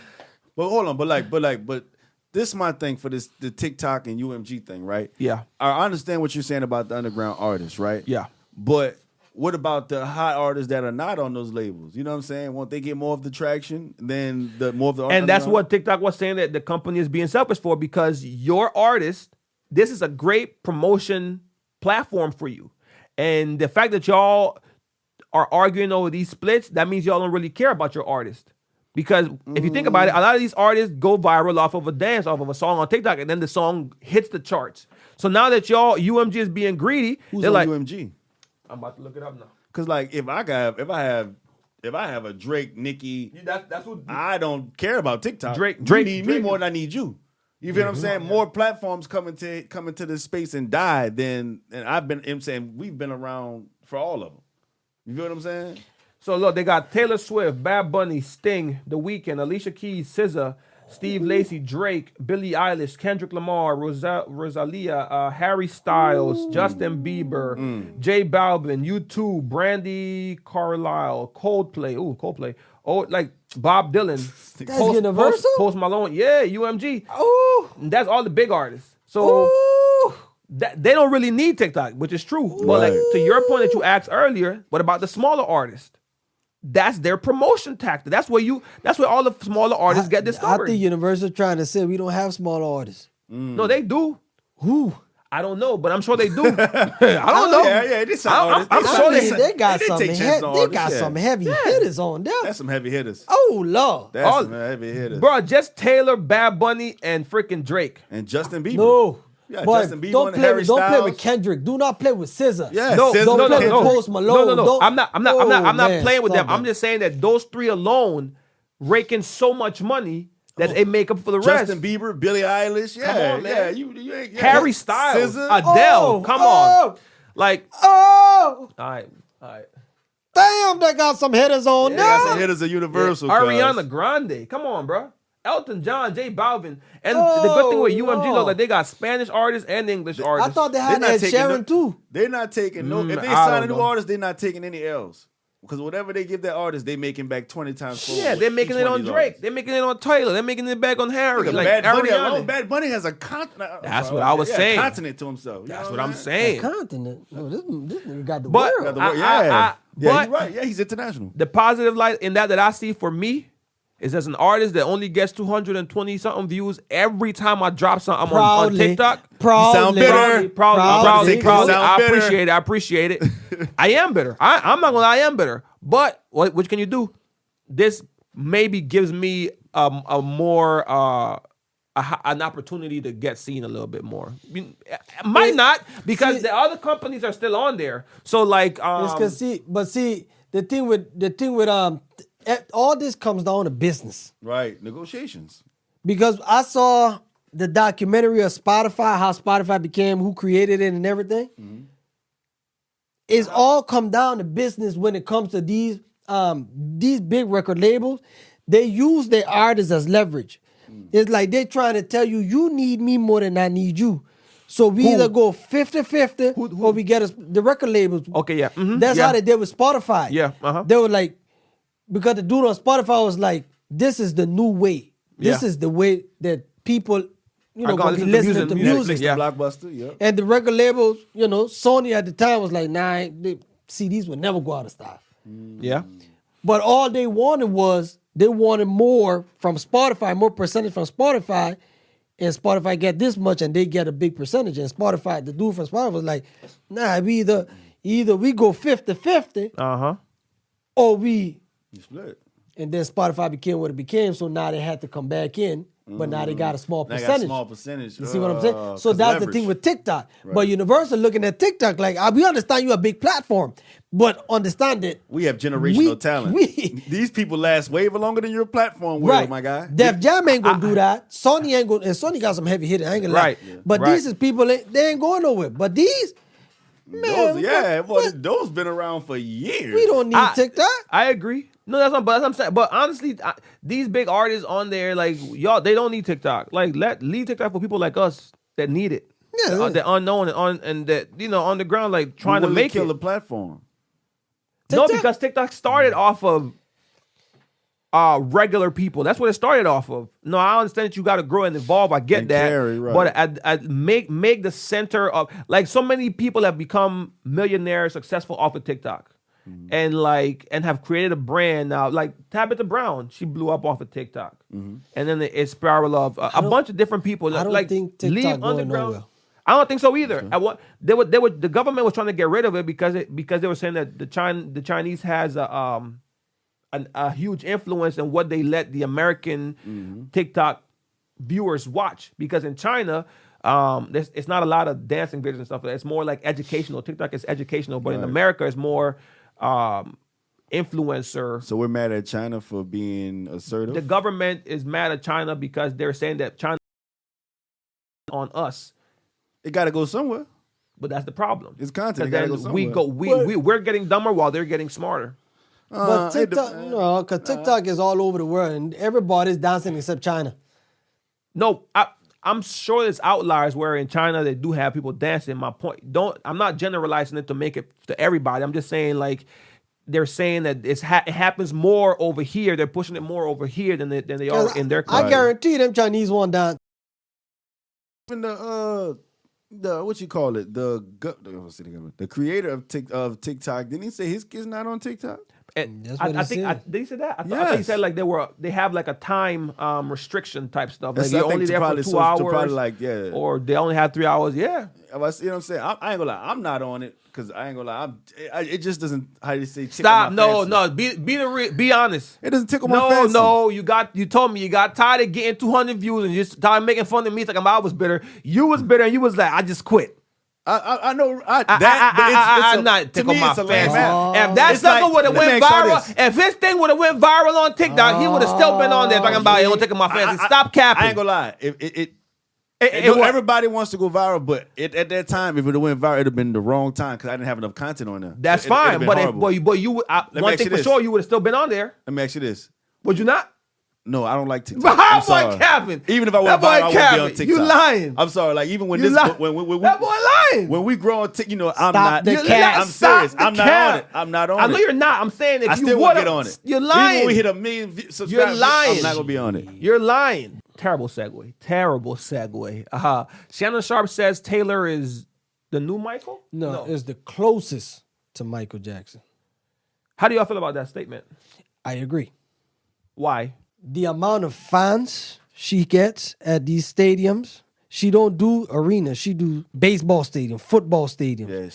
But hold on, but this is my thing for the TikTok and UMG thing, right? Yeah. I understand what you're saying about the underground artists, right? Yeah. But what about the hot artists that are not on those labels? You know what I'm saying? Won't they get more of the traction than more of the And that's what TikTok was saying that the company is being selfish for, because your artist, this is a great promotion platform for you. And the fact that y'all are arguing over these splits, that means y'all don't really care about your artist. Because if you think about it, a lot of these artists go viral off of a dance, off of a song on TikTok, and then the song hits the charts. So now that UMG is being greedy, who's they're on like, UMG? I'm about to look it up now. Because like if I have a Drake, Nicki, that's what I don't care about TikTok. Drake need me more than I need you. You feel what I'm saying? More platforms coming to this space and die than, and I'm saying we've been around for all of them. You feel what I'm saying? So look, they got Taylor Swift, Bad Bunny, Sting, The Weeknd, Alicia Keys, SZA, Steve Lacy, Drake, Billie Eilish, Kendrick Lamar, Rosalia, Harry Styles, Justin Bieber, J Balvin, U2, Brandy Carlisle, Coldplay. Oh, like Bob Dylan. That's Universal? Post Malone. Yeah, UMG. Oh. That's all the big artists. So they don't really need TikTok, which is true. But like to your point that you asked earlier, what about the smaller artists? That's their promotion tactic. That's where all the smaller artists get discovered. I think Universal trying to say we don't have smaller artists. No, they do. Who? I don't know, but I'm sure they do. I don't know. Yeah, they sound I'm sure they got some heavy hitters on there. That's some heavy hitters. Oh Lord, that's some heavy hitters, bro. Just Taylor, Bad Bunny, and freaking Drake and Justin Bieber. No. Yeah, Boy, Justin Bieber don't Harry Styles. play with Kendrick. Do not play with SZA. Yeah, don't play with Post Malone. No. I'm not playing with them. That. I'm just saying that those three alone rake in so much money that they make up for the rest. Justin Bieber, Billie Eilish, Come on, man. You ain't Harry Styles, SZA. Adele, come on. Like, all right. Damn, they got some hitters on there. They got some hitters at Universal. Ariana Grande, come on, bro. Elton John, J Balvin, and the good thing with UMG, look, like they got Spanish artists and English artists. I thought they had Ed Sheeran too. They're not taking no. If they sign a new artist, they're not taking any L's. Because whatever they give that artist, they making back 20 times forward. Yeah, they're making it on Drake. Artists. They're making it on Taylor. They're making it back on Harry. Like Bad Bunny has a continent. That's what I was saying. A continent to himself. That's what I'm saying. A continent. No, this nigga got the world. But you're right. Yeah, he's international. The positive light in that I see for me is as an artist that only gets 220 something views every time I drop something on TikTok. Proudly. Proudly. I appreciate it. I am bitter. I'm not gonna lie, I am bitter. But what can you do? This maybe gives me an opportunity to get seen a little bit more. Might not, because the other companies are still on there. So like, the thing with all this comes down to business. Right. Negotiations. Because I saw the documentary of Spotify, how Spotify became, who created it and everything. Mm-hmm. It's all come down to business when it comes to these big record labels. They use their artists as leverage. Mm. It's like they're trying to tell you, you need me more than I need you. So we either go 50-50 or we get the record labels. Okay, yeah. Mm-hmm. That's how they did with Spotify. Yeah. Uh-huh. They were like, because the dude on Spotify was like, this is the new way. This is the way that people gonna be listening to music. Netflix, the Blockbuster, yeah. And the record labels, Sony at the time was like, nah, the CDs would never go out of style. Yeah. But all they wanted was more from Spotify, more percentage from Spotify, and Spotify get this much and they get a big percentage. And Spotify, the dude from Spotify was like, nah, we either we go 50-50 or we split. And then Spotify became what it became, so now they had to come back in, but now they got a small They percentage. got a small percentage. You see what I'm saying? So 'cause that's leverage. the thing with TikTok. Right. But Universal looking at TikTok like, we understand you're a big platform, but understand that we have generational talent. These people last way longer than your platform will, right. my guy. Def Jam ain't gonna do that. Sony ain't gonna, and Sony got some heavy hitters. I ain't gonna lie. Yeah. But these is people, they ain't going nowhere. But these, man, those been around for years. We don't need TikTok. I agree. No, that's what I'm saying. But honestly, these big artists on there, like y'all, they don't need TikTok. Like leave TikTok for people like us that need it. Yeah, that unknown and that on the ground, like trying to make kill it. the platform. TikTok? No, because TikTok started off of regular people. That's what it started off of. No, I understand that you got to grow and evolve. I get that, right. But I make the center of, like, so many people have become millionaires, successful off of TikTok. And have created a brand now. Like Tabitha Brown, she blew up off of TikTok, and then it spiraled of a bunch of different people. I don't think TikTok going nowhere. I don't think so either. The government was trying to get rid of it because they were saying that the Chinese has a huge influence in what they let the American TikTok viewers watch. Because in China, it's not a lot of dancing videos and stuff. It's more like educational. TikTok is educational, but in America, it's more influencer. So we're mad at China for being assertive? The government is mad at China because they're saying that China on us. It got to go somewhere. But that's the problem. It's content. It got to go somewhere. We're getting dumber while they're getting smarter. But TikTok, because TikTok is all over the world and everybody's dancing except China. No, I'm sure there's outliers where in China they do have people dancing. My point, I'm not generalizing it to make it to everybody. I'm just saying, like, they're saying that it happens more over here. They're pushing it more over here than they are in their country. I guarantee them Chinese won't dance. Even the what you call it, the creator of TikTok, didn't he say his kid's not on TikTok? And I think did he say that? I thought he said like they have like a time restriction type stuff. Like you're only there for 2 hours, or they only have 3 hours. Yeah, you know what I'm saying. I ain't gonna lie, I'm not on it because I ain't gonna lie. It just doesn't. How do you say? Stop. No. Be honest. It doesn't tickle my fancy. No. You told me you got tired of getting 200 views and you just started making fun of me. Like I was bitter. You was bitter. And you was like, I just quit. I know I'm not tickle my fancy. If that sucker would have went viral, if his thing would have went viral on TikTok, he would have still been on there talking about it. Don't tickle my fancy. Stop capping. I ain't gonna lie. Everybody wants to go viral, but at that time, if it went viral, it'd have been the wrong time because I didn't have enough content on there. That's fine, but you one thing for sure, you would have still been on there. Let me ask you this: would you not? No, I don't like TikTok. I'm sorry. Capping. Even if I went viral, I wouldn't be on TikTok. You lying. I'm sorry. Like even when that boy lying. When we grow on TikTok, I'm not. I'm serious. I'm not on it. I'm not on it. I know you're not. I'm saying if I you still won't get on it. You're lying. Even when we hit 1 million subscribers, you're lying. I'm not gonna be on it. You're lying. Terrible segue. Shannon Sharp says Taylor is the new Michael. No, it's the closest to Michael Jackson. How do y'all feel about that statement? I agree. Why? The amount of fans she gets at these stadiums. She don't do arenas. She do baseball stadium, football stadium. Yeah,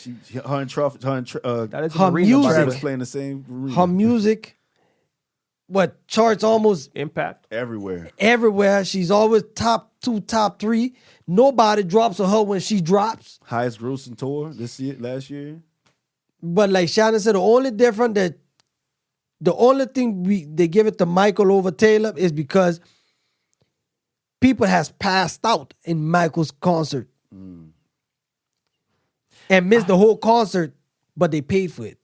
her and her music was playing the same arena. Her music, charts almost impact everywhere. Everywhere. She's always top 2, top 3. Nobody drops on her when she drops. Highest grossing tour last year. But like Shannon said, the only thing they give it to Michael over Taylor is because people has passed out in Michael's concert and missed the whole concert, but they paid for it.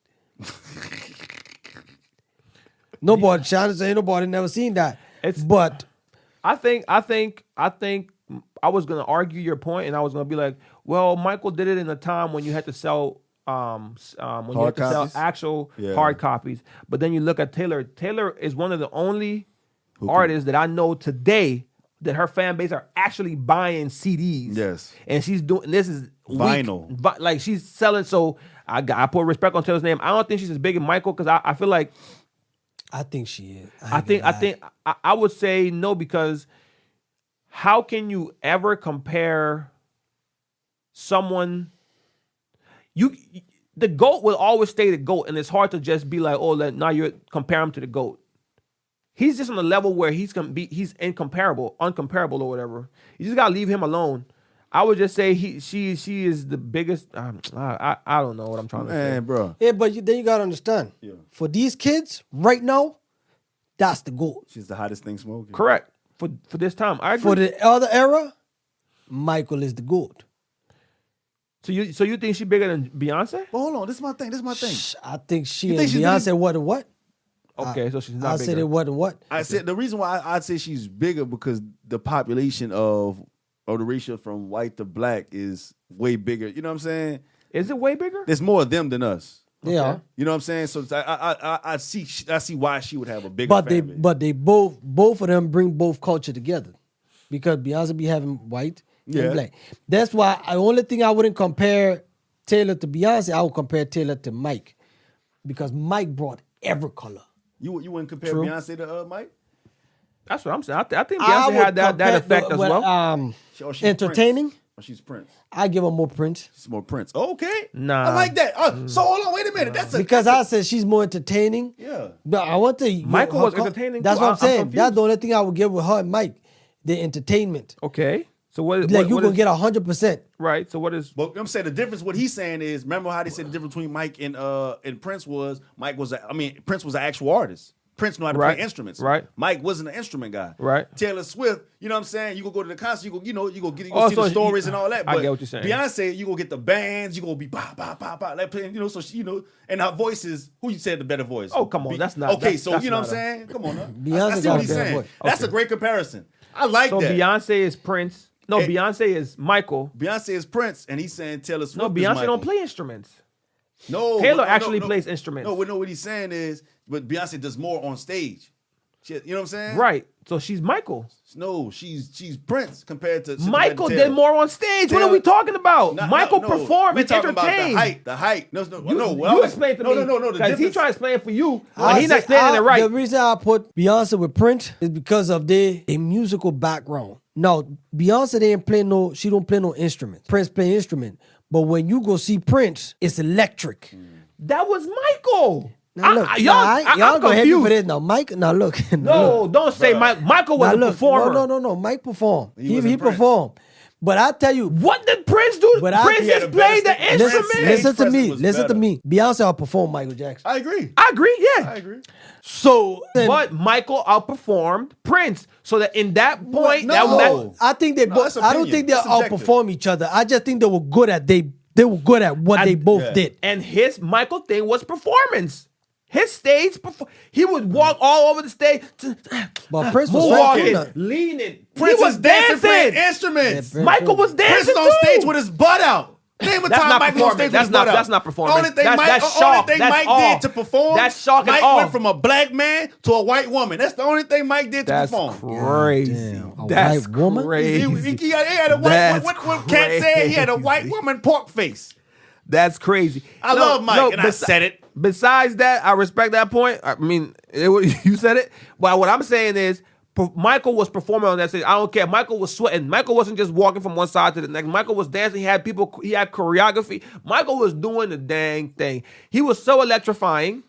Shannon said nobody never seen that. But I think I was gonna argue your point, and I was gonna be like, well, Michael did it in a time when you had to sell. When you have to sell actual hard copies. But then you look at Taylor. Taylor is one of the only artists that I know today that her fan base are actually buying CDs. Yes. And she's doing this is Vinyl. weak. Like she's selling. So I put respect on Taylor's name. I don't think she's as big as Michael because I feel like I think she is. I would say no because how can you ever compare someone? The GOAT will always stay the GOAT, and it's hard to just be like, oh, now you compare him to the GOAT. He's just on a level where he's uncomparable or whatever. You just gotta leave him alone. I would just say she is the biggest. I don't know what I'm trying to say, Man, bro. Yeah, but then you gotta understand. Yeah. For these kids right now, that's the goal. She's the hottest thing smoking. Correct for this time. I agree. For the other era, Michael is the goat. So you think she's bigger than Beyonce? But hold on, this is my thing. I think she You and think she's Beyonce what? Okay, so she's not I bigger. said it what? I said the reason why I'd say she's bigger because the population of the ratio from white to black is way bigger. You know what I'm saying? Is it way bigger? There's more of them than us. They are. You know what I'm saying? So I see why she would have a bigger But family. they both of them bring both culture together. Because Beyonce be having white and black. That's why the only thing I wouldn't compare Taylor to Beyonce, I would compare Taylor to Mike. Because Mike brought every color. You wouldn't compare True. Beyonce to Mike? That's what I'm saying. I think Beyonce had that effect as well. She's Entertaining. Prince. Or she's Prince. I give her more Prince. She's more Prince. Okay. Nah. I like that. So hold on, wait a minute. Because I said she's more entertaining. Yeah. But I want to. Michael was entertaining That's too. what I'm saying. confused. That's the only thing I would give with her and Mike. The entertainment. Okay. So what? Like you're what going to is- get 100%. right. So what is? But I'm saying the difference. What he's saying is, remember how they said the difference between Mike and Prince was Prince was an actual artist. Prince knew how to Right. play instruments. Right. Mike wasn't an instrument guy. Right. Taylor Swift, you know what I'm saying? You go to the concert, you go see Oh, the so stories and all that. I But get what you're saying. Beyonce, you go get the bands, you go be ba ba ba ba, like playing, so she, and her voice is who you said the better voice. Oh, come on, that's not- okay. that's- So that's you know what I'm not saying? Come on, Beyonce I see got what a he's better saying. voice. That's Okay. a great comparison. I like So that. Beyonce is Prince. No, Hey. Beyonce is Michael. Beyonce is Prince, and he's saying Taylor Swift. No, is Beyonce Michael. don't play instruments. No, Taylor no, actually no. plays instruments. No, what he's saying is, but Beyonce does more on stage. You know what I'm saying? Right. So she's Michael. No, she's Prince compared to Michael Taylor. did more on stage. What Taylor- are we talking about? No, Michael no, performed we and talking about entertained. the height. No. You explain to me. No. The Because he difference. trying to explain it for you, I and he not say- explaining it right. The reason I put Beyonce with Prince is because of their musical background. Now, Beyonce she don't play no instruments. Prince play instrument. But when you go see Prince, it's electric. That was Michael. Now look, y'all y'all gonna hate me for confused. this now. Mike, now look. No, don't say Mike. Michael was Now a look. performer. No. Mike performed. He wasn't Prince. performed. But I tell you, What did Prince do? But Prince He had just a better played the stage. instrument. listen to me. presence was Listen to better. me. Beyonce outperformed Michael Jackson. I agree. I agree. Yeah. I agree. So, But Michael outperformed Prince. So that in that point, No. that I think they both. that's I don't opinion. think they That's subjective. outperform each other. I just think they were good at what they both yeah. did. and his Michael thing was performance. His stage, he would walk all over the stage, But Prince was walking, right. leaning. Prince he was dancing, playing dancing. instruments. Yeah, Michael was Prince dancing is on too. stage with his butt out. Name a That's time not Mike was on performance. stage with That's his not- butt out. that's not performance. Only thing That's shock. Mike That's did all. to perform. That's shock and Mike awe. went from a black man to a white woman. That's the only thing Mike did to That's perform. crazy. Damn, a That's white woman? crazy. He had a white. That's What Cat said? He had a white crazy. woman pork face. That's crazy. I love Mike, and I said it. Besides that, I respect that point. I mean, you said it. But what I'm saying is, Michael was performing on that stage. I don't care. Michael was sweating. Michael wasn't just walking from one side to the next. Michael was dancing. He had people. He had choreography. Michael was doing the dang thing. He was so electrifying.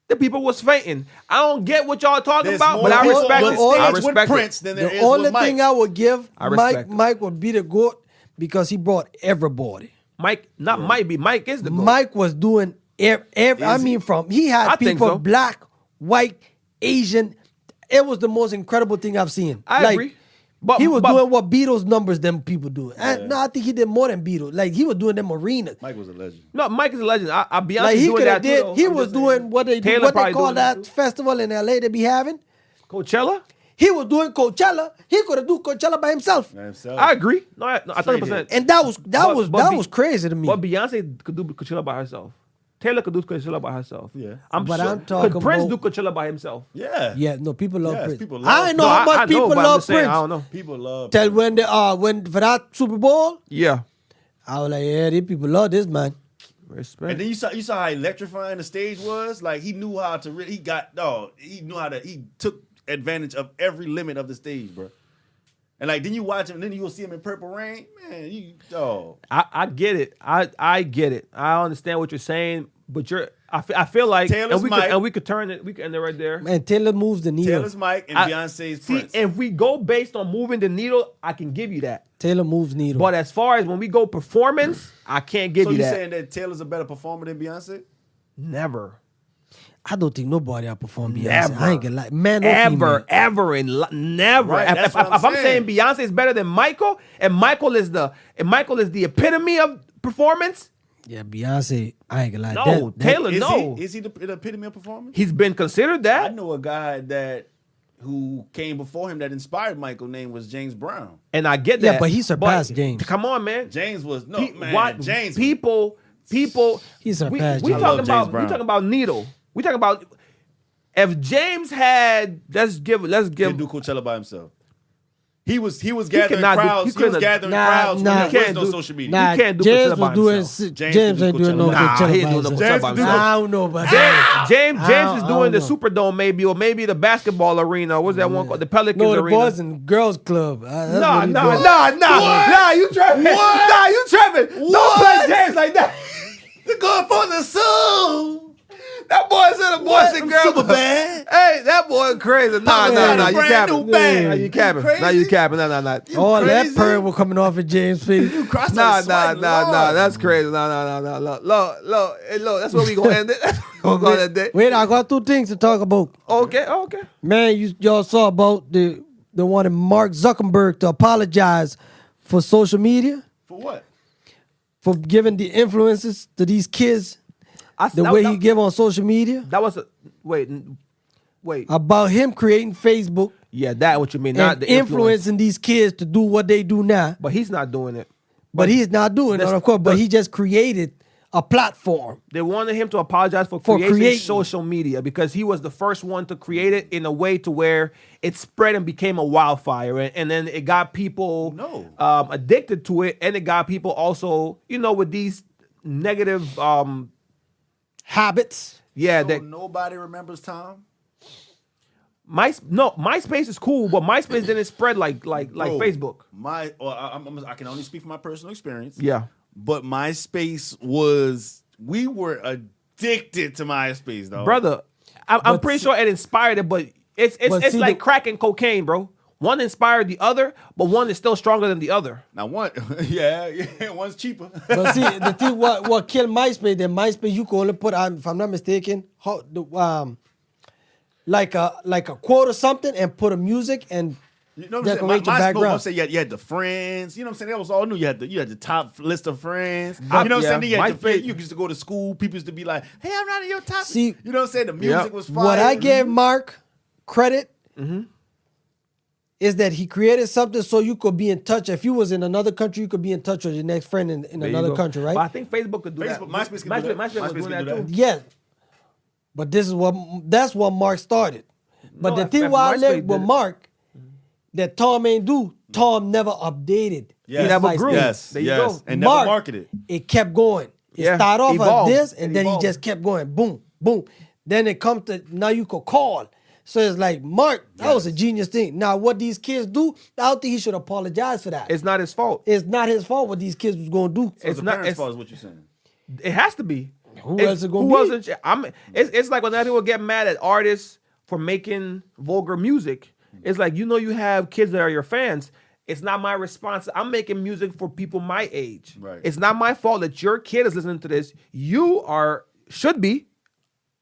The people was fainting. I don't get what y'all talking There's about, more but I people respect on it. stage I with respect Prince it. than there The is only with Mike. thing I would give I respect it. Mike would be the GOAT because he brought everybody. Mike, not might be. Mike is the GOAT. Mike was doing he had I think people so. black, white, Asian. It was the most incredible thing I've seen. I agree. But he was doing what Beatles numbers them people do. No, I think he did more than Beatles. Like he was doing them arenas. Mike was a legend. No, Mike is a legend. Beyonce Like he doing could that have too, did. though. He I'm was just doing saying. what they Taylor what they probably call doing that that too. festival in LA they be having. Coachella. He was doing Coachella. He could have do Coachella by himself. I agree. No, I 100%. And that was crazy to me. But Beyonce could do Coachella by herself. Taylor could do Coachella by herself. Yeah. I'm But sure. I'm talking Could Prince about- do Coachella by himself? Yeah. Yeah, no, people love Yes, Prince. people love I know Prince. how much I know, people but I'm love just saying, Prince. I don't know. People love Tell Prince. when for that Super Bowl, Yeah. I was like, yeah, these people love this man. Respect. And then you saw how electrifying the stage was. Like he knew how to really. He took advantage of every limit of the stage, bro. And like then you watch him, and then you will see him in Purple Rain, man. I get it. I get it. I understand what you're saying, but I feel like Taylor's mic. we could turn it. We could end it right there. Man, Taylor moves the needle. Taylor's Mike and Beyonce's See, Prince. if we go based on moving the needle, I can give you that. Taylor moves needle. But as far as when we go performance, I can't give So you you that. saying that Taylor's a better performer than Beyonce? Never. I don't think nobody outperformed Beyonce. Never. I ain't gonna lie. Man or female. Ever never. Right, If, that's if, what I'm if I'm saying saying. Beyonce is better than Michael, and Michael is the epitome of performance, Yeah, Beyonce, I ain't gonna lie. no, Taylor, Is no. Is he the epitome of performance? He's been considered I that, know a guy who came before him that inspired Michael. Name was James Brown. and I get Yeah, that. but he surpassed James. Come on, man. James was James. People. He We surpassed talking James. I love James about. Brown. We talking about needle. We talking about if James had. Let's give. He didn't do Coachella by himself. He was gathering cannot do- crowds. he He was couldn't- gathering Nah, crowds nah. when there was Can't no do- social media. Nah, He can't do James Coachella was by doing. himself. James ain't doing no Nah, Coachella he ain't by doing no himself. Coachella by James himself. I don't know, but James I is don't doing the know. Superdome maybe, or maybe the basketball arena. What's that one called? The Pelicans No, the arena. Boys and Girls Club. That's what Nah, he nah, doing. nah, you tripping. What? Nah, you tripping. Don't What? play James like that. They're going for the soul. That boy said the boys and girls. Super bad. Hey, that boy crazy. Nah, Papa got a you brand capping. new band. Nah, you capping. Crazy? Nah, you capping. Nah. All that crazy? purr was coming off of James' face. You crossed Nah, that sweat, Lord. that's crazy. Nah. Look, that's where we gonna end it. We're gonna end it. Wait, I got two things to talk about. Okay. Man, y'all saw about the one in Mark Zuckerberg to apologize for social media, For what? for giving the influences to these kids the That- way that- he give on social media, That was a wait. about him creating Facebook Yeah, that what you mean? Not and the influence. influencing these kids to do what they do now. But he's not doing it. But he's not doing it, that's- of course. But but- he just created a platform. They wanted him to apologize for creating social media because he was the first one to create it in a way to where it spread and became a wildfire, and then it got people addicted to it, and it got people also, with these negative, Habits. yeah. So That nobody remembers Tom? MySpace is cool, but MySpace didn't spread like Bro, Facebook. I can only speak from my personal experience. Yeah. But MySpace we were addicted to MySpace, though. Brother, I'm But pretty see- sure it inspired it, but it's see, like the- crack and cocaine, bro. One inspired the other, but one is still stronger than the other. Now one, yeah, one's cheaper. But see, the thing what killed MySpace, then MySpace you could only put, if I'm not mistaken, like a quote or something, and put a music and You know what I'm saying? decorate your background. I'm saying you had the friends. You know what I'm saying? That was all new. You had the top list of friends. Yeah, You know what I'm saying? Then you had MySpace. you used to go to school. People used to be like, "Hey, I'm not in your top." See, you know what I'm saying? The music Yep. was fire. what I gave Mark credit is that he created something so you could be in touch. If you was in another country, you could be in touch with your next friend in There you another go. country, right? But I think Facebook could do that. MySpace can do that. MySpace was MySpace doing can that do too. that. Yeah. But that's what Mark started. But No, the thing if why I MySpace like did with it. Mark that Tom ain't do, Tom never updated. Yes. He never MySpace. grew. Yes, There you yes, go. and Mark, never marketed. It kept going. It Yeah, started off evolved. like this, and It then evolved. he just kept going. Boom, boom. Then it comes to now you could call. So it's like, Mark, that was a genius thing. Now, what these kids do, I don't think he should apologize for that. It's not his fault. It's not his fault what these kids was going to do. So It's the not- parents' it's- fault is what you're saying. It has to be. Who It's- else it gonna who be? else is- It's like when people get mad at artists for making vulgar music. It's like, you have kids that are your fans. It's not my response. I'm making music for people my age. Right. It's not my fault that your kid is listening to this. You should be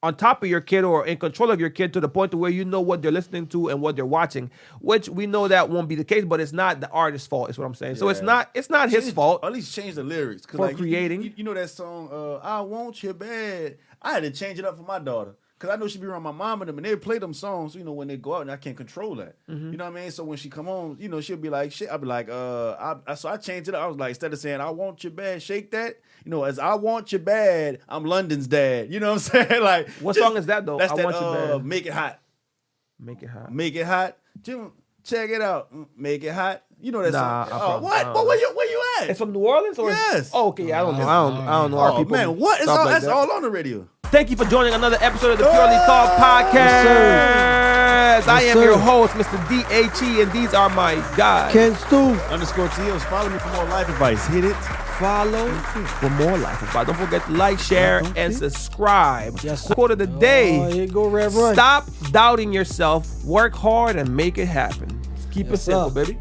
on top of your kid or in control of your kid to the point to where you know what they're listening to and what they're watching, which we know that won't be the case, but it's not the artist's fault, is what I'm saying. So it's Yeah. not his fault. Or at least change the lyrics. 'Cause For you- creating. You know that song, I Want You Bad? I had to change it up for my daughter. Cause I know she be around my mom and them, and they play them songs, you know, when they go out, and I can't control that. Mm-hmm. You know what I mean? So when she come on, you know, she'll be like, shit. I'll be like, so I changed it up. I was like, instead of saying I want your bad, shake that. You know, as I want your bad, I'm London's dad. You know what I'm saying? Like, What song is that though? That's I that. Want Your Bad. Make it hot. Make it hot. Make it hot. Jim, check it out. Make it hot. You know that Nah, song? What? But where you at? It's from New Orleans, or Yes. Oh, okay, I don't know. I don't know. Our Oh people man, what? It's stuff all, like that's that. all on the radio. Thank you for joining another episode of the Purely Talk Podcast. Yes, I am sir. your host, Mr. DHE, and these are my guys. Ken Stu. _TLs. Follow me for more life advice. Hit it. Follow for more life advice. Don't forget to like, share, and subscribe. Yes, sir. Quote of the day. Oh, here go Red Run. Stop doubting yourself. Work hard and make it happen. Keep it Yes, simple, sir. baby.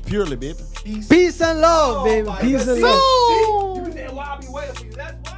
Purely, baby. Peace. Peace and love, baby. Peace and love. You be saying, why I be waiting for you? That's